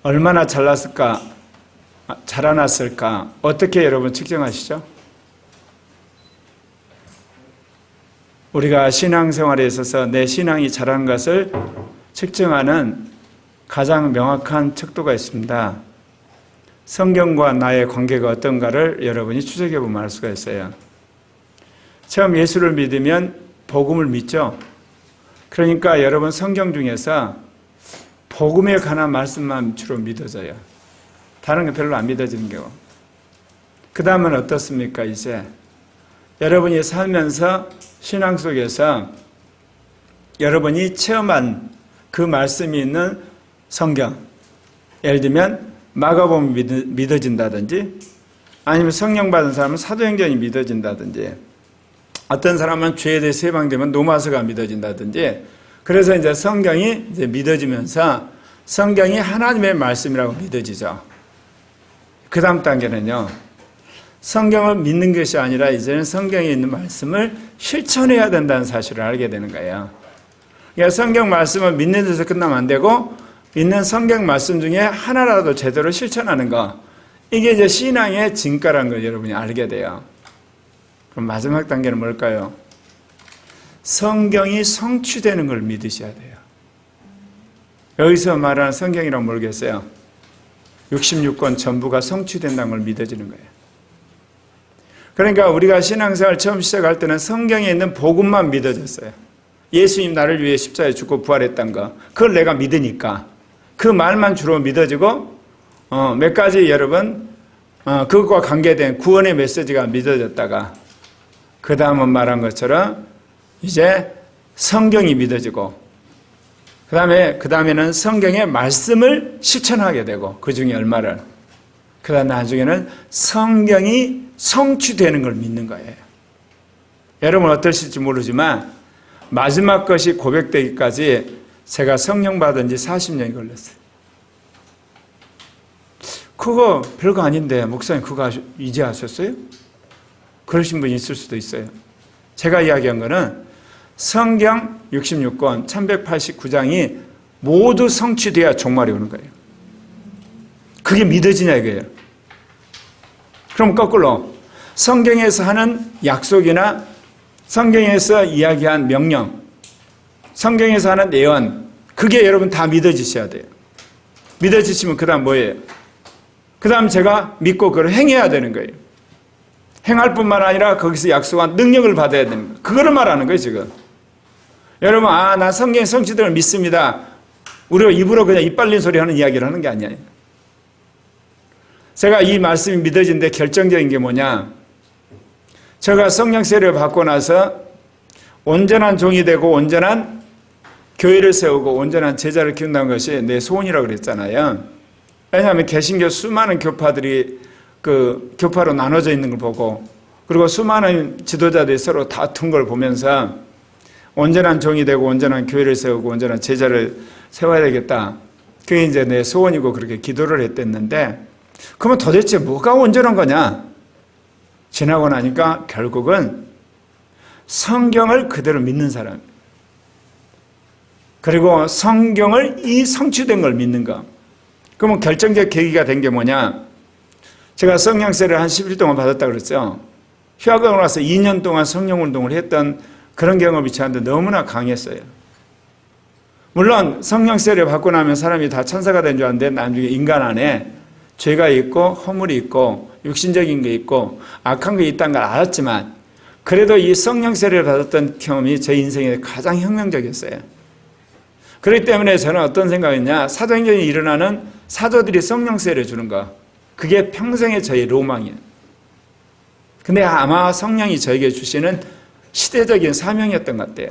얼마나 잘났을까, 자라났을까, 어떻게 여러분 측정하시죠? 우리가 신앙생활에 있어서 내 신앙이 자란 것을 측정하는 가장 명확한 척도가 있습니다. 성경과 나의 관계가 어떤가를 여러분이 추적해 보면 알 수가 있어요. 처음 예수를 믿으면 복음을 믿죠. 그러니까 여러분 성경 중에서 복음에 관한 말씀만 주로 믿어져요. 다른 거 별로 안 믿어지는 경우. 그 다음은 어떻습니까? 이제 여러분이 살면서 신앙 속에서 여러분이 체험한 그 말씀이 있는 성경, 예를 들면 마가복음이 믿어진다든지, 아니면 성령 받은 사람은 사도행전이 믿어진다든지, 어떤 사람은 죄에 대해 해방되면 로마서가 믿어진다든지, 그래서 이제 성경이 이제 믿어지면서 성경이 하나님의 말씀이라고 믿어지죠. 그 다음 단계는요, 성경을 믿는 것이 아니라 이제는 성경에 있는 말씀을 실천해야 된다는 사실을 알게 되는 거예요. 그러니까 성경 말씀을 믿는 데서 끝나면 안 되고, 있는 성경 말씀 중에 하나라도 제대로 실천하는 거, 이게 이제 신앙의 진가라는 걸 여러분이 알게 돼요. 그럼 마지막 단계는 뭘까요? 성경이 성취되는 걸 믿으셔야 돼요. 여기서 말하는 성경이란 모르겠어요. 66권 전부가 성취된다는 걸 믿어지는 거예요. 그러니까 우리가 신앙생활 처음 시작할 때는 성경에 있는 복음만 믿어졌어요. 예수님 나를 위해 십자가에 죽고 부활했다는 거, 그걸 내가 믿으니까 그 말만 주로 믿어지고, 몇 가지 여러분 그것과 관계된 구원의 메시지가 믿어졌다가, 그 다음은 말한 것처럼 이제 성경이 믿어지고, 그 다음에는 성경의 말씀을 실천하게 되고, 그 중에 얼마를, 그 다음 나중에는 성경이 성취되는 걸 믿는 거예요. 여러분 어떠실지 모르지만 마지막 것이 고백되기까지 제가 성령 받은 지 40년이 걸렸어요. 그거 별거 아닌데 목사님 그거 이제 하셨어요? 그러신 분이 있을 수도 있어요. 제가 이야기한 거는 성경 66권 1189장이 모두 성취돼야 종말이 오는 거예요. 그게 믿어지냐 이거예요. 그럼 거꾸로 성경에서 하는 약속이나 성경에서 이야기한 명령, 성경에서 하는 예언, 그게 여러분 다 믿어지셔야 돼요. 믿어지시면 그 다음 뭐예요? 그 다음 제가 믿고 그걸 행해야 되는 거예요. 행할 뿐만 아니라 거기서 약속한 능력을 받아야 됩니다. 그거를 말하는 거예요 지금. 여러분 난 성경의 성취됨을 믿습니다. 우리가 입으로 그냥 입 빨린 소리 하는 이야기를 하는 게 아니에요. 제가 이 말씀이 믿어진데 결정적인 게 뭐냐, 제가 성령 세례를 받고 나서 온전한 종이 되고 온전한 교회를 세우고 온전한 제자를 키운다는 것이 내 소원이라고 그랬잖아요. 왜냐하면 개신교 수많은 교파들이 그 교파로 나눠져 있는 걸 보고, 그리고 수많은 지도자들이 서로 다툰 걸 보면서 온전한 종이 되고 온전한 교회를 세우고 온전한 제자를 세워야 되겠다. 그게 이제 내 소원이고 그렇게 기도를 했댔는데, 그러면 도대체 뭐가 온전한 거냐? 지나고 나니까 결국은 성경을 그대로 믿는 사람, 그리고 성경을 이 성취된 걸 믿는 거. 그러면 결정적 계기가 된 게 뭐냐? 제가 성령 세례를 한 10일 동안 받았다고 그랬죠. 휴학을 와서 2년 동안 성령 운동을 했던 그런 경험이 저한테 너무나 강했어요. 물론 성령 세례 받고 나면 사람이 다 천사가 된 줄 알았는데 나중에 인간 안에 죄가 있고 허물이 있고 육신적인 게 있고 악한 게 있다는 걸 알았지만, 그래도 이 성령 세례를 받았던 경험이 제 인생에 가장 혁명적이었어요. 그렇기 때문에 저는 어떤 생각이냐, 사도행전이 일어나는 사도들이 성령 세례를 주는 거, 그게 평생의 저의 로망이에요. 근데 아마 성령이 저에게 주시는 시대적인 사명이었던 것 같아요.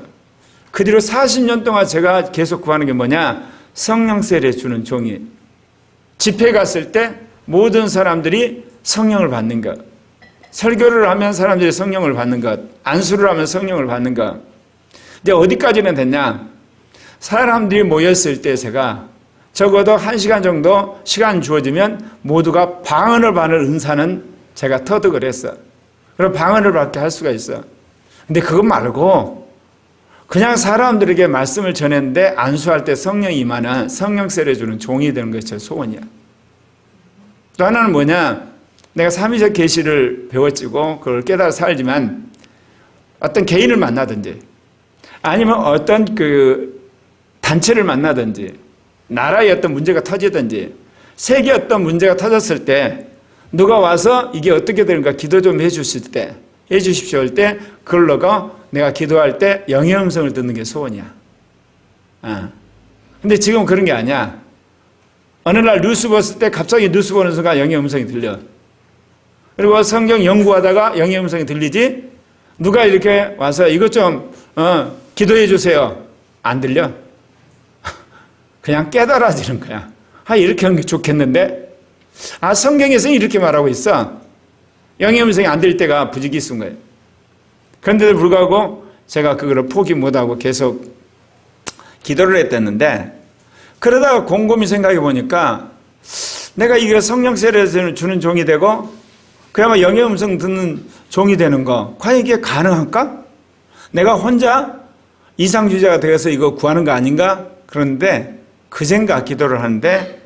그 뒤로 40년 동안 제가 계속 구하는 게 뭐냐, 성령 세례 주는 종이, 집회 갔을 때 모든 사람들이 성령을 받는 것, 설교를 하면 사람들이 성령을 받는 것, 안수를 하면 성령을 받는 것. 근데 어디까지는 됐냐, 사람들이 모였을 때 제가 적어도 1시간 정도 시간 주어지면 모두가 방언을 받는 은사는 제가 터득을 했어. 그럼 방언을 받게 할 수가 있어. 근데 그것 말고 그냥 사람들에게 말씀을 전했는데 안수할 때 성령이 임하는 성령세례 주는 종이 되는 것이 제 소원이야. 또 하나는 뭐냐? 내가 삼위적 계시를 배웠지고 그걸 깨달아 살지만 어떤 개인을 만나든지 아니면 어떤 그 단체를 만나든지 나라에 어떤 문제가 터지든지 세계에 어떤 문제가 터졌을 때 누가 와서 이게 어떻게 되는가 기도 좀 해주십시오 할 때 그걸 너가 내가 기도할 때 영의 음성을 듣는 게 소원이야. 근데 지금 그런 게 아니야. 어느 날 뉴스 봤을 때 갑자기 뉴스 보는 순간 영의 음성이 들려. 그리고 성경 연구하다가 영의 음성이 들리지? 누가 이렇게 와서 이것 좀 기도해 주세요. 안 들려. 그냥 깨달아지는 거야. 이렇게 하는 게 좋겠는데? 성경에서는 이렇게 말하고 있어. 영의 음성이 안 들릴 때가 부지기 있은 거예요. 그런데도 불구하고 제가 그거를 포기 못하고 계속 기도를 했댔는데 그러다가 곰곰이 생각해 보니까 내가 이게 성령 세례를 주는 종이 되고 그야말로 영의 음성 듣는 종이 되는 거 과연 이게 가능할까? 내가 혼자 이상주의자가 되어서 이거 구하는 거 아닌가? 그런데 그 생각 기도를 하는데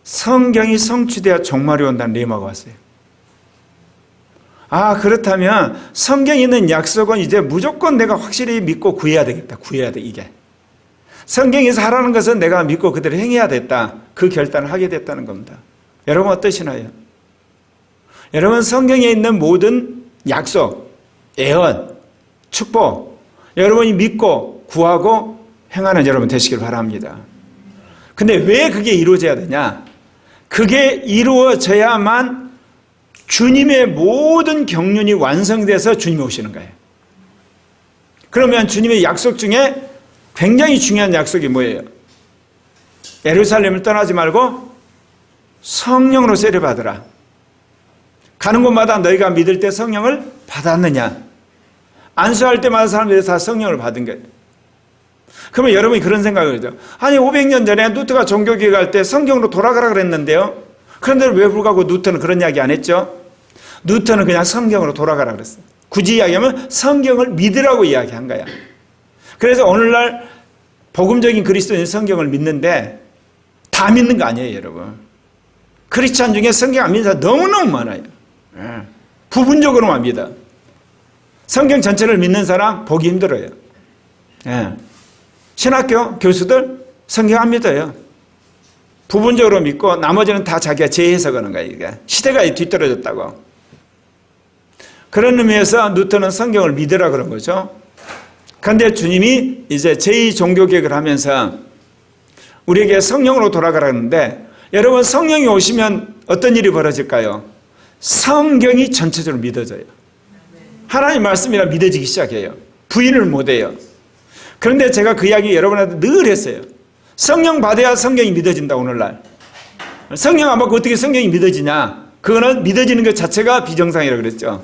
성경이 성취되어 종말이 온다는 레마가 왔어요. 그렇다면 성경에 있는 약속은 이제 무조건 내가 확실히 믿고 구해야 되겠다. 구해야 돼 이게. 성경에서 하라는 것은 내가 믿고 그대로 행해야 됐다. 그 결단을 하게 됐다는 겁니다. 여러분 어떠시나요? 여러분 성경에 있는 모든 약속, 예언, 축복 여러분이 믿고 구하고 행하는 여러분 되시길 바랍니다. 근데 왜 그게 이루어져야 되냐? 그게 이루어져야만 주님의 모든 경륜이 완성돼서 주님이 오시는 거예요. 그러면 주님의 약속 중에 굉장히 중요한 약속이 뭐예요? 예루살렘을 떠나지 말고 성령으로 세례받으라. 가는 곳마다 너희가 믿을 때 성령을 받았느냐? 안수할 때마다 사람들이 다 성령을 받은 거예요. 그러면 여러분이 그런 생각을 하죠. 500년 전에 누트가 종교개혁 할 때 성경으로 돌아가라 그랬는데요. 그런데 왜 불구하고 누트는 그런 이야기 안 했죠? 누트는 그냥 성경으로 돌아가라 그랬어요. 굳이 이야기하면 성경을 믿으라고 이야기한 거야. 그래서 오늘날 복음적인 그리스도인 성경을 믿는데 다 믿는 거 아니에요, 여러분. 크리스찬 중에 성경 안 믿는 사람 너무너무 많아요. 부분적으로만 믿어. 성경 전체를 믿는 사람 보기 힘들어요. 신학교 교수들 성경 안 믿어요. 부분적으로 믿고 나머지는 다 자기가 재해석하는 거예요. 이게. 시대가 뒤떨어졌다고. 그런 의미에서 누트는 성경을 믿으라 그런 거죠. 그런데 주님이 이제 제2종교개혁을 하면서 우리에게 성령으로 돌아가라는데 여러분 성령이 오시면 어떤 일이 벌어질까요? 성경이 전체적으로 믿어져요. 하나님 말씀이라 믿어지기 시작해요. 부인을 못해요. 그런데 제가 그 이야기 여러분한테 늘 했어요. 성령 받아야 성경이 믿어진다 오늘날. 성령 안 받고 어떻게 성경이 믿어지냐? 그거는 믿어지는 것 자체가 비정상이라고 그랬죠.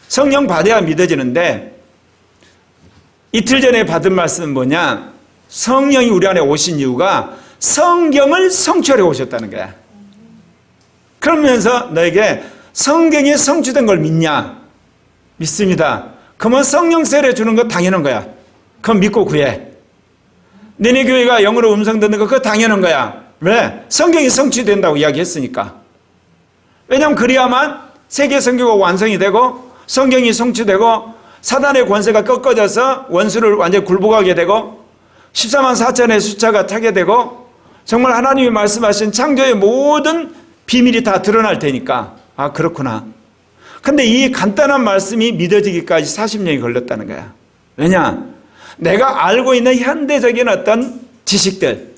성령 받아야 믿어지는데 이틀 전에 받은 말씀은 뭐냐? 성령이 우리 안에 오신 이유가 성경을 성취하려 오셨다는 거야. 그러면서 너에게 성경에 성취된 걸 믿냐? 믿습니다. 그러면 성령 세례 주는 거 당연한 거야. 그건 믿고 구해. 너네 교회가 영어로 음성 듣는 거 그거 당연한 거야. 왜? 성경이 성취된다고 이야기했으니까. 왜냐하면 그래야만 세계 선교가 완성이 되고 성경이 성취되고 사단의 권세가 꺾어져서 원수를 완전히 굴복하게 되고 14만 4천의 숫자가 타게 되고 정말 하나님이 말씀하신 창조의 모든 비밀이 다 드러날 테니까 그렇구나. 근데 이 간단한 말씀이 믿어지기까지 40년이 걸렸다는 거야. 왜냐? 내가 알고 있는 현대적인 어떤 지식들,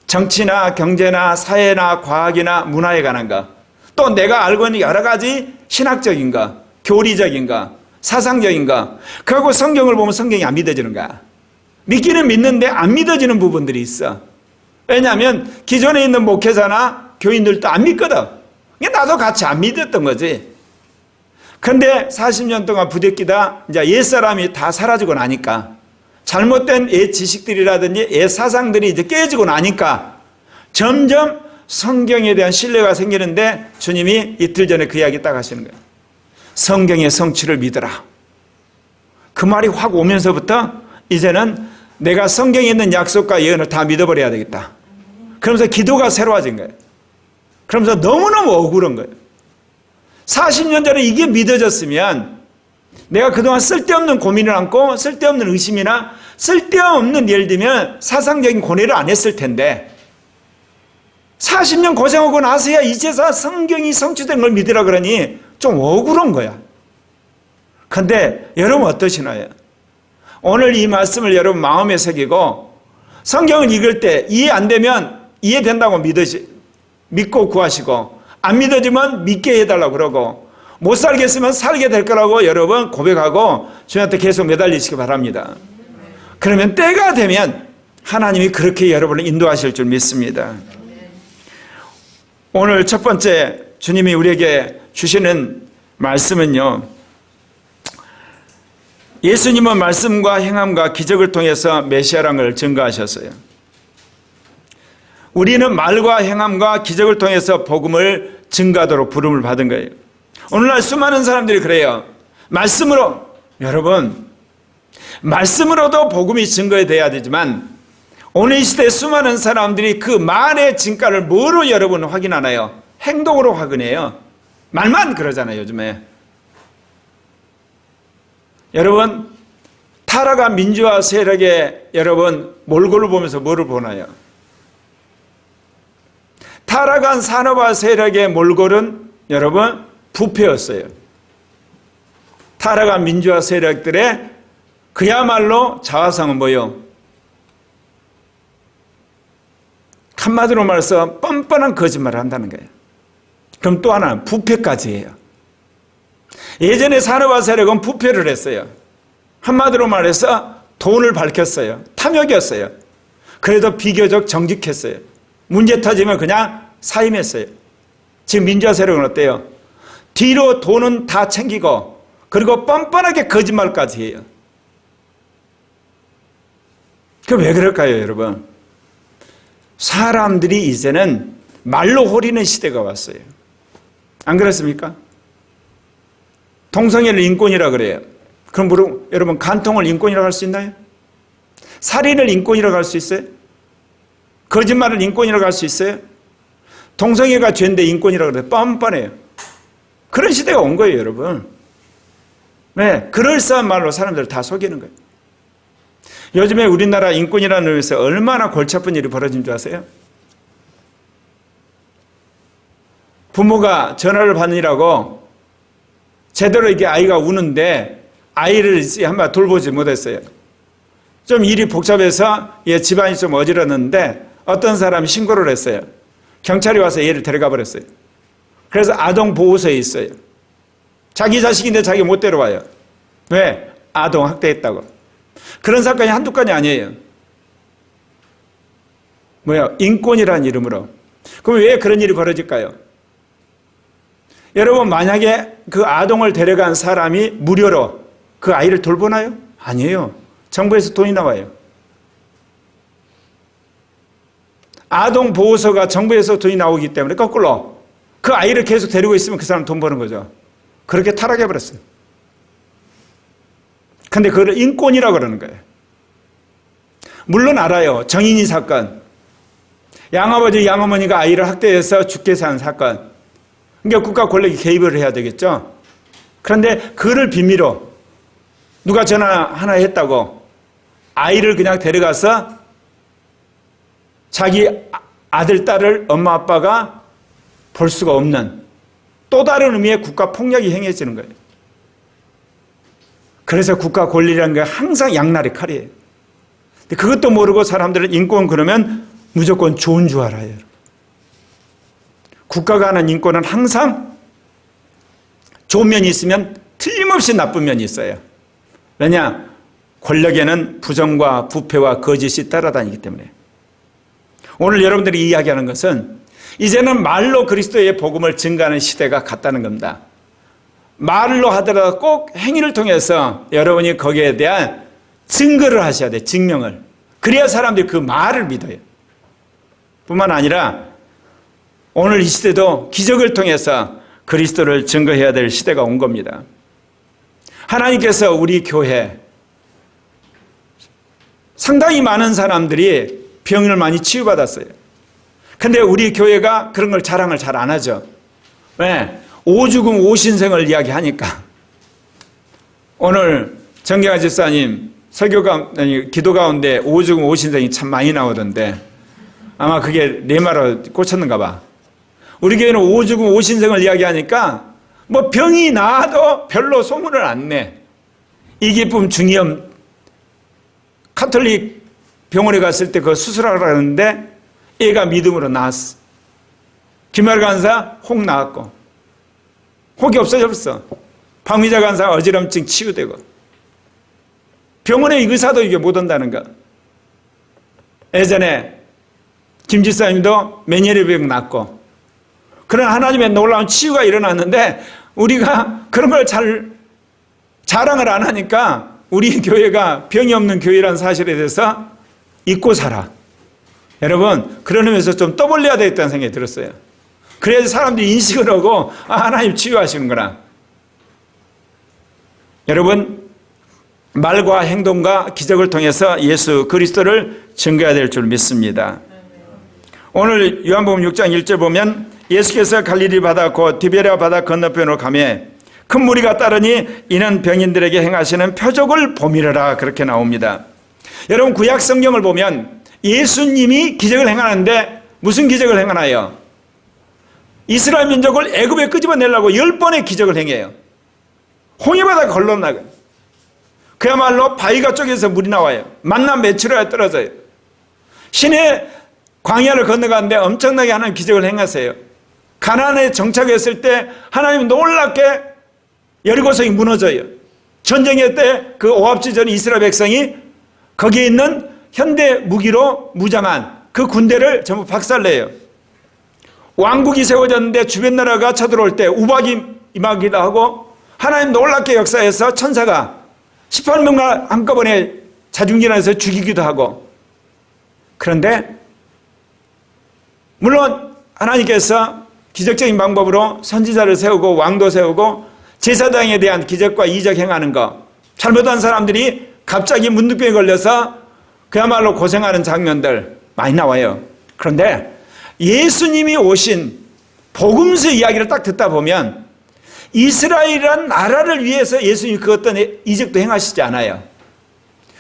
정치나 경제나 사회나 과학이나 문화에 관한 것, 또 내가 알고 있는 여러 가지 신학적인 것, 교리적인 것, 사상적인 것, 그리고 성경을 보면 성경이 안 믿어지는 거야. 믿기는 믿는데 안 믿어지는 부분들이 있어. 왜냐하면 기존에 있는 목회자나 교인들도 안 믿거든. 나도 같이 안 믿었던 거지. 그런데 40년 동안 부대끼다 이제 옛사람이 다 사라지고 나니까 잘못된 옛 지식들이라든지 옛 사상들이 이제 깨지고 나니까 점점 성경에 대한 신뢰가 생기는데 주님이 이틀 전에 그 이야기 딱 하시는 거예요. 성경의 성취를 믿어라. 그 말이 확 오면서부터 이제는 내가 성경에 있는 약속과 예언을 다 믿어버려야 되겠다. 그러면서 기도가 새로워진 거예요. 그러면서 너무너무 억울한 거예요. 40년 전에 이게 믿어졌으면 내가 그동안 쓸데없는 고민을 안고 쓸데없는 의심이나 쓸데없는, 예를 들면 사상적인 고뇌를 안 했을 텐데 40년 고생하고 나서야 이제서 성경이 성취된 걸 믿으라 그러니 좀 억울한 거야. 근데 여러분 어떠시나요? 오늘 이 말씀을 여러분 마음에 새기고 성경을 읽을 때 이해 안 되면 이해된다고 믿고 구하시고, 안 믿어지면 믿게 해달라고 그러고, 못 살겠으면 살게 될 거라고 여러분 고백하고 주님한테 계속 매달리시기 바랍니다. 그러면 때가 되면 하나님이 그렇게 여러분을 인도하실 줄 믿습니다. 오늘 첫 번째 주님이 우리에게 주시는 말씀은요, 예수님은 말씀과 행함과 기적을 통해서 메시아라는 걸 증거하셨어요. 우리는 말과 행함과 기적을 통해서 복음을 증거하도록 부름을 받은 거예요. 오늘날 수많은 사람들이 그래요. 말씀으로, 여러분, 말씀으로도 복음이 증거돼야 되지만 오늘 이 시대에 수많은 사람들이 그 말의 진가를 뭐로 여러분 확인하나요? 행동으로 확인해요. 말만 그러잖아요, 요즘에. 여러분, 타락한 민주화 세력의 여러분 몰골을 보면서 뭐를 보나요? 타락한 산업화 세력의 몰골은 여러분 부패였어요. 타락한 민주화 세력들의 그야말로 자화상은 뭐요? 한마디로 말해서 뻔뻔한 거짓말을 한다는 거예요. 그럼 또 하나는 부패까지 해요. 예전에 산업화 세력은 부패를 했어요. 한마디로 말해서 돈을 밝혔어요. 탐욕이었어요. 그래도 비교적 정직했어요. 문제 터지면 그냥 사임했어요. 지금 민주화 세력은 어때요? 뒤로 돈은 다 챙기고 그리고 뻔뻔하게 거짓말까지 해요. 그 왜 그럴까요, 여러분? 사람들이 이제는 말로 호리는 시대가 왔어요. 안 그렇습니까? 동성애를 인권이라 그래요. 그럼 여러분 간통을 인권이라고 할 수 있나요? 살인을 인권이라고 할 수 있어요? 거짓말을 인권이라고 할 수 있어요? 동성애가 죄인데 인권이라고 그래요. 뻔뻔해요. 그런 시대가 온 거예요, 여러분. 네, 그럴싸한 말로 사람들을 다 속이는 거예요. 요즘에 우리나라 인권이라는 의미에서 얼마나 골치 아픈 일이 벌어진 줄 아세요? 부모가 전화를 받느라고 제대로 이게 아이가 우는데 아이를 한번 돌보지 못했어요. 좀 일이 복잡해서 집안이 좀 어지럽는데 어떤 사람이 신고를 했어요. 경찰이 와서 얘를 데려가 버렸어요. 그래서 아동보호소에 있어요. 자기 자식인데 자기 못 데려와요. 왜? 아동 학대했다고. 그런 사건이 한두 건이 아니에요. 인권이라는 이름으로. 그럼 왜 그런 일이 벌어질까요? 여러분, 만약에 그 아동을 데려간 사람이 무료로 그 아이를 돌보나요? 아니에요. 정부에서 돈이 나와요. 아동보호소가 정부에서 돈이 나오기 때문에 거꾸로 그 아이를 계속 데리고 있으면 그 사람 돈 버는 거죠. 그렇게 타락해버렸어요. 근데 그걸 인권이라고 그러는 거예요. 물론 알아요. 정인이 사건. 양아버지, 양어머니가 아이를 학대해서 죽게 산 사건. 그러니까 국가 권력이 개입을 해야 되겠죠. 그런데 그를 빌미로 누가 전화 하나 했다고 아이를 그냥 데려가서 자기 아들, 딸을 엄마, 아빠가 볼 수가 없는 또 다른 의미의 국가 폭력이 행해지는 거예요. 그래서 국가 권리라는 게 항상 양날의 칼이에요. 근데 그것도 모르고 사람들은 인권 그러면 무조건 좋은 줄 알아요. 국가가 하는 인권은 항상 좋은 면이 있으면 틀림없이 나쁜 면이 있어요. 왜냐? 권력에는 부정과 부패와 거짓이 따라다니기 때문에. 오늘 여러분들이 이야기하는 것은 이제는 말로 그리스도의 복음을 증거하는 시대가 갔다는 겁니다. 말로 하더라도 꼭 행위를 통해서 여러분이 거기에 대한 증거를 하셔야 돼요. 증명을. 그래야 사람들이 그 말을 믿어요. 뿐만 아니라 오늘 이 시대도 기적을 통해서 그리스도를 증거해야 될 시대가 온 겁니다. 하나님께서 우리 교회, 상당히 많은 사람들이 병을 많이 치유받았어요. 근데 우리 교회가 그런 걸 자랑을 잘 안 하죠. 왜? 오죽음 오신생을 이야기하니까. 오늘 정경화 집사님 기도 가운데 오죽음 오신생이 참 많이 나오던데 아마 그게 내 말로 꽂혔는가 봐. 우리 교회는 오죽음 오신생을 이야기하니까 뭐 병이 나아도 별로 소문을 안 내. 이기쁨 중이염 카톨릭 병원에 갔을 때 그거 수술하라고 하는데 애가 믿음으로 나았어. 김할 간사 혹 나았고 혹이 없어졌어. 박미자 간사 어지럼증 치유되고 병원에 의사도 이게 못 온다는 거. 예전에 김 집사님도 메니에르병 낫고 그런 하나님의 놀라운 치유가 일어났는데 우리가 그런 걸 잘 자랑을 안 하니까 우리 교회가 병이 없는 교회라는 사실에 대해서 잊고 살아. 여러분 그런 의미에서 좀 떠벌려야 되겠다는 생각이 들었어요. 그래야지 사람들이 인식을 하고 하나님 치유하시는구나. 여러분 말과 행동과 기적을 통해서 예수 그리스도를 증거해야 될 줄 믿습니다. 오늘 요한복음 6장 1절 보면 예수께서 갈릴리 바다 곧 디베랴 바다 건너편으로 가며 큰 무리가 따르니 이는 병인들에게 행하시는 표적을 봄이라 그렇게 나옵니다. 여러분 구약 성경을 보면 예수님이 기적을 행하는데 무슨 기적을 행하나요? 이스라엘 민족을 애굽에 끄집어내려고 10번의 기적을 행해요. 홍해바다 건너나가요. 그야말로 바위가 쪼개서 물이 나와요. 만나 메추라에 떨어져요. 신의 광야를 건너가는데 엄청나게 하나님 기적을 행하세요. 가나안에 정착했을 때 하나님 놀랍게 여리고성이 무너져요. 전쟁의 때 그 오합지전 이스라엘 백성이 거기에 있는 현대 무기로 무장한 그 군대를 전부 박살내요. 왕국이 세워졌는데 주변 나라가 쳐들어올 때 우박이 임하기도 하고 하나님 놀랍게 역사해서 천사가 18명을 한꺼번에 자중질환에서 죽이기도 하고. 그런데 물론 하나님께서 기적적인 방법으로 선지자를 세우고 왕도 세우고 제사장에 대한 기적과 이적 행하는 것, 잘못한 사람들이 갑자기 문둥병에 걸려서 그야말로 고생하는 장면들 많이 나와요. 그런데 예수님이 오신 복음서 이야기를 딱 듣다 보면 이스라엘이란 나라를 위해서 예수님이 그 어떤 이적도 행하시지 않아요.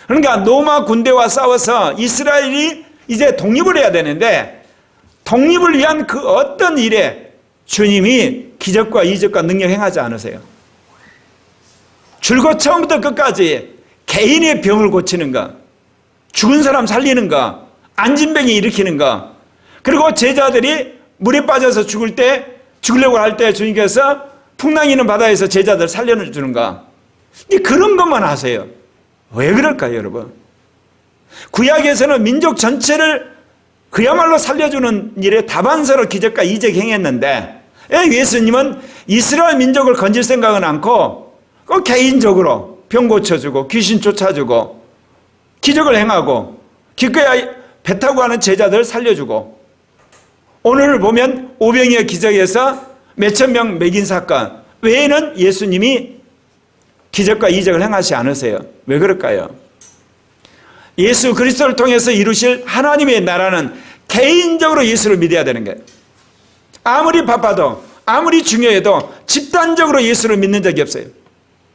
그러니까 로마 군대와 싸워서 이스라엘이 이제 독립을 해야 되는데 독립을 위한 그 어떤 일에 주님이 기적과 이적과 능력 행하지 않으세요. 줄곧 처음부터 끝까지 개인의 병을 고치는 것, 죽은 사람 살리는 것, 안진병이 일으키는 것, 그리고 제자들이 물에 빠져서 죽으려고 할 때 주님께서 풍랑이 있는 바다에서 제자들 살려주는 것, 그런 것만 하세요. 왜 그럴까요, 여러분? 구약에서는 민족 전체를 그야말로 살려주는 일에 다반사로 기적과 이적 행했는데 예수님은 이스라엘 민족을 건질 생각은 않고 개인적으로 병 고쳐주고 귀신 쫓아주고 기적을 행하고 기꺼이 배 타고 가는 제자들 살려주고, 오늘 보면 오병이어 기적에서 몇천 명 먹인 사건 외에는 예수님이 기적과 이적을 행하지 않으세요. 왜 그럴까요? 예수 그리스도를 통해서 이루실 하나님의 나라는 개인적으로 예수를 믿어야 되는 거예요. 아무리 바빠도 아무리 중요해도 집단적으로 예수를 믿는 적이 없어요.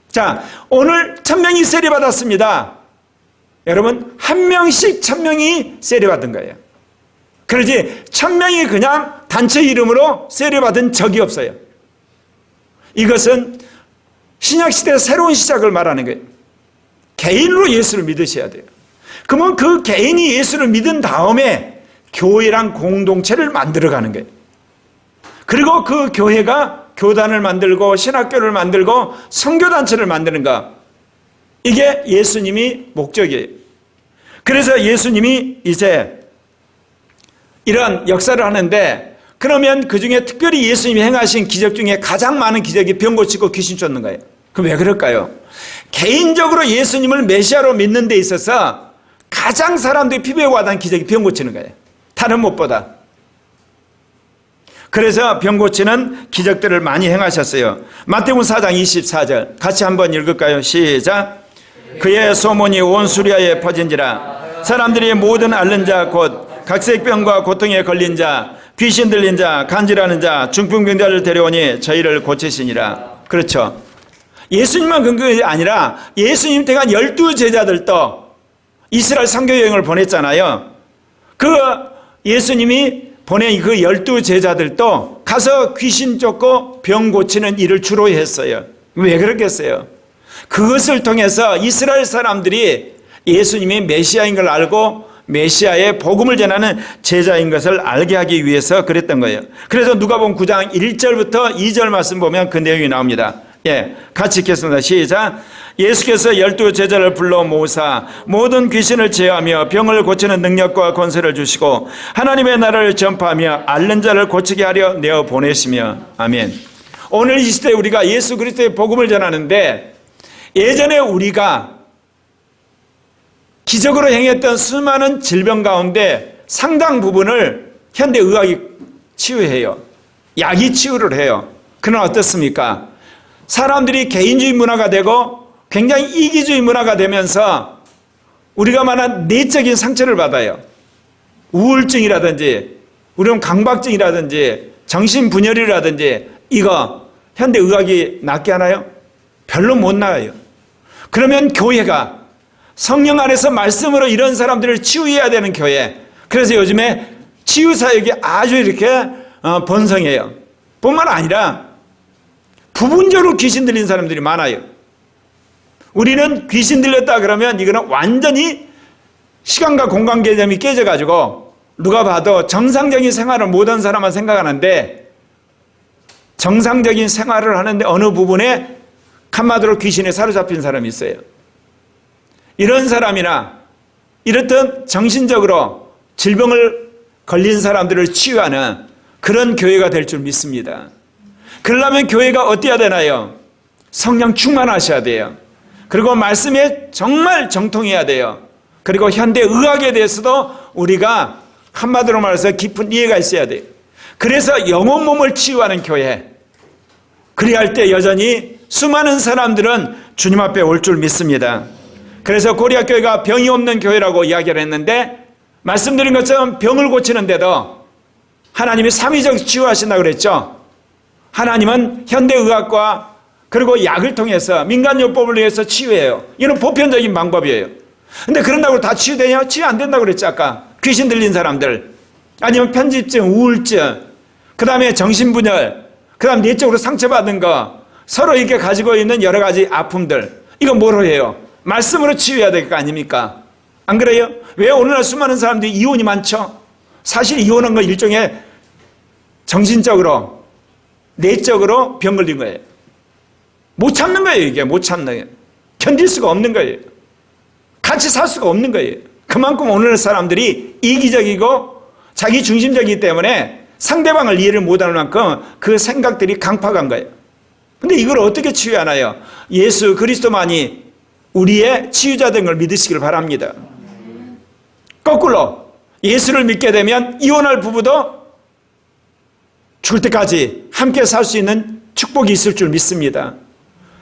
자, 오늘 1000명이 세례받았습니다. 여러분, 한 명씩 1000명이 세례받은 거예요. 그러지 1000명이 그냥 단체 이름으로 세례받은 적이 없어요. 이것은 신약시대의 새로운 시작을 말하는 거예요. 개인으로 예수를 믿으셔야 돼요. 그러면 그 개인이 예수를 믿은 다음에 교회랑 공동체를 만들어가는 거예요. 그리고 그 교회가 교단을 만들고 신학교를 만들고 선교단체를 만드는 것, 이게 예수님이 목적이에요. 그래서 예수님이 이제 이런 역사를 하는데, 그러면 그 중에 특별히 예수님이 행하신 기적 중에 가장 많은 기적이 병 고치고 귀신 쫓는 거예요. 그럼 왜 그럴까요? 개인적으로 예수님을 메시아로 믿는 데 있어서 가장 사람들이 피부에 와닿은 기적이 병 고치는 거예요. 다른 무엇보다. 그래서 병 고치는 기적들을 많이 행하셨어요. 마태복음 4장 24절 같이 한번 읽을까요? 시작. 그의 소문이 온 수리아에 퍼진지라 사람들이 모든 앓는 자 곧 각색병과 고통에 걸린 자, 귀신 들린 자, 간질하는 자, 중풍병자를 데려오니 저희를 고치시니라. 그렇죠. 예수님만 근거가 아니라 예수님 때가 12제자들도 이스라엘 선교 여행을 보냈잖아요. 그 예수님이 보낸 그 12제자들도 가서 귀신 쫓고 병 고치는 일을 주로 했어요. 왜 그렇겠어요? 그것을 통해서 이스라엘 사람들이 예수님이 메시아인 걸 알고 메시아의 복음을 전하는 제자인 것을 알게 하기 위해서 그랬던 거예요. 그래서 누가복음 9장 1절부터 2절 말씀 보면 그 내용이 나옵니다. 예, 같이 읽겠습니다. 시작. 예수께서 12제자를 불러 모으사 모든 귀신을 제어하며 병을 고치는 능력과 권세를 주시고 하나님의 나라를 전파하며 앓는 자를 고치게 하려 내어 보내시며. 아멘. 오늘 이 시대에 우리가 예수 그리스도의 복음을 전하는데 예전에 우리가 기적으로 행했던 수많은 질병 가운데 상당 부분을 현대의학이 치유해요. 약이 치유를 해요. 그러나 어떻습니까? 사람들이 개인주의 문화가 되고 굉장히 이기주의 문화가 되면서 우리가 말한 내적인 상처를 받아요. 우울증이라든지 우리는 강박증이라든지 정신분열이라든지 이거 현대의학이 낫게 하나요? 별로 못 나아요. 그러면 교회가 성령 안에서 말씀으로 이런 사람들을 치유해야 되는 교회. 그래서 요즘에 치유사역이 아주 이렇게 번성해요. 뿐만 아니라 부분적으로 귀신 들린 사람들이 많아요. 우리는 귀신 들렸다 그러면 이거는 완전히 시간과 공간 개념이 깨져가지고 누가 봐도 정상적인 생활을 못한 사람만 생각하는데 정상적인 생활을 하는데 어느 부분에 한마디로 귀신에 사로잡힌 사람이 있어요. 이런 사람이나 이렇든 정신적으로 질병을 걸린 사람들을 치유하는 그런 교회가 될 줄 믿습니다. 그러려면 교회가 어때야 되나요? 성령 충만하셔야 돼요. 그리고 말씀에 정말 정통해야 돼요. 그리고 현대의학에 대해서도 우리가 한마디로 말해서 깊은 이해가 있어야 돼요. 그래서 영혼 몸을 치유하는 교회. 그래야 할 때 여전히 수많은 사람들은 주님 앞에 올 줄 믿습니다. 그래서 고리아교회가 병이 없는 교회라고 이야기를 했는데 말씀드린 것처럼 병을 고치는데도 하나님이 삼위적 치유하신다고 그랬죠. 하나님은 현대의학과 그리고 약을 통해서 민간요법을 위해서 치유해요. 이건 보편적인 방법이에요. 근데 그런다고 다 치유되냐? 치유 안 된다고 그랬죠. 아까 귀신 들린 사람들 아니면 편집증, 우울증, 그 다음에 정신분열, 그 다음 내적으로 상처받은 거 서로 이렇게 가지고 있는 여러 가지 아픔들 이거 뭐로 해요? 말씀으로 치유해야 될 거 아닙니까? 안 그래요? 왜 오늘날 수많은 사람들이 이혼이 많죠? 사실 이혼한 건 일종의 정신적으로 내적으로 병 걸린 거예요. 못 참는 거예요. 이게 못 참는 거예요. 견딜 수가 없는 거예요. 같이 살 수가 없는 거예요. 그만큼 오늘날 사람들이 이기적이고 자기 중심적이기 때문에 상대방을 이해를 못하는 만큼 그 생각들이 강팍한 거예요. 근데 이걸 어떻게 치유하나요? 예수 그리스도만이 우리의 치유자된 걸 믿으시길 바랍니다. 거꾸로 예수를 믿게 되면 이혼할 부부도 죽을 때까지 함께 살 수 있는 축복이 있을 줄 믿습니다.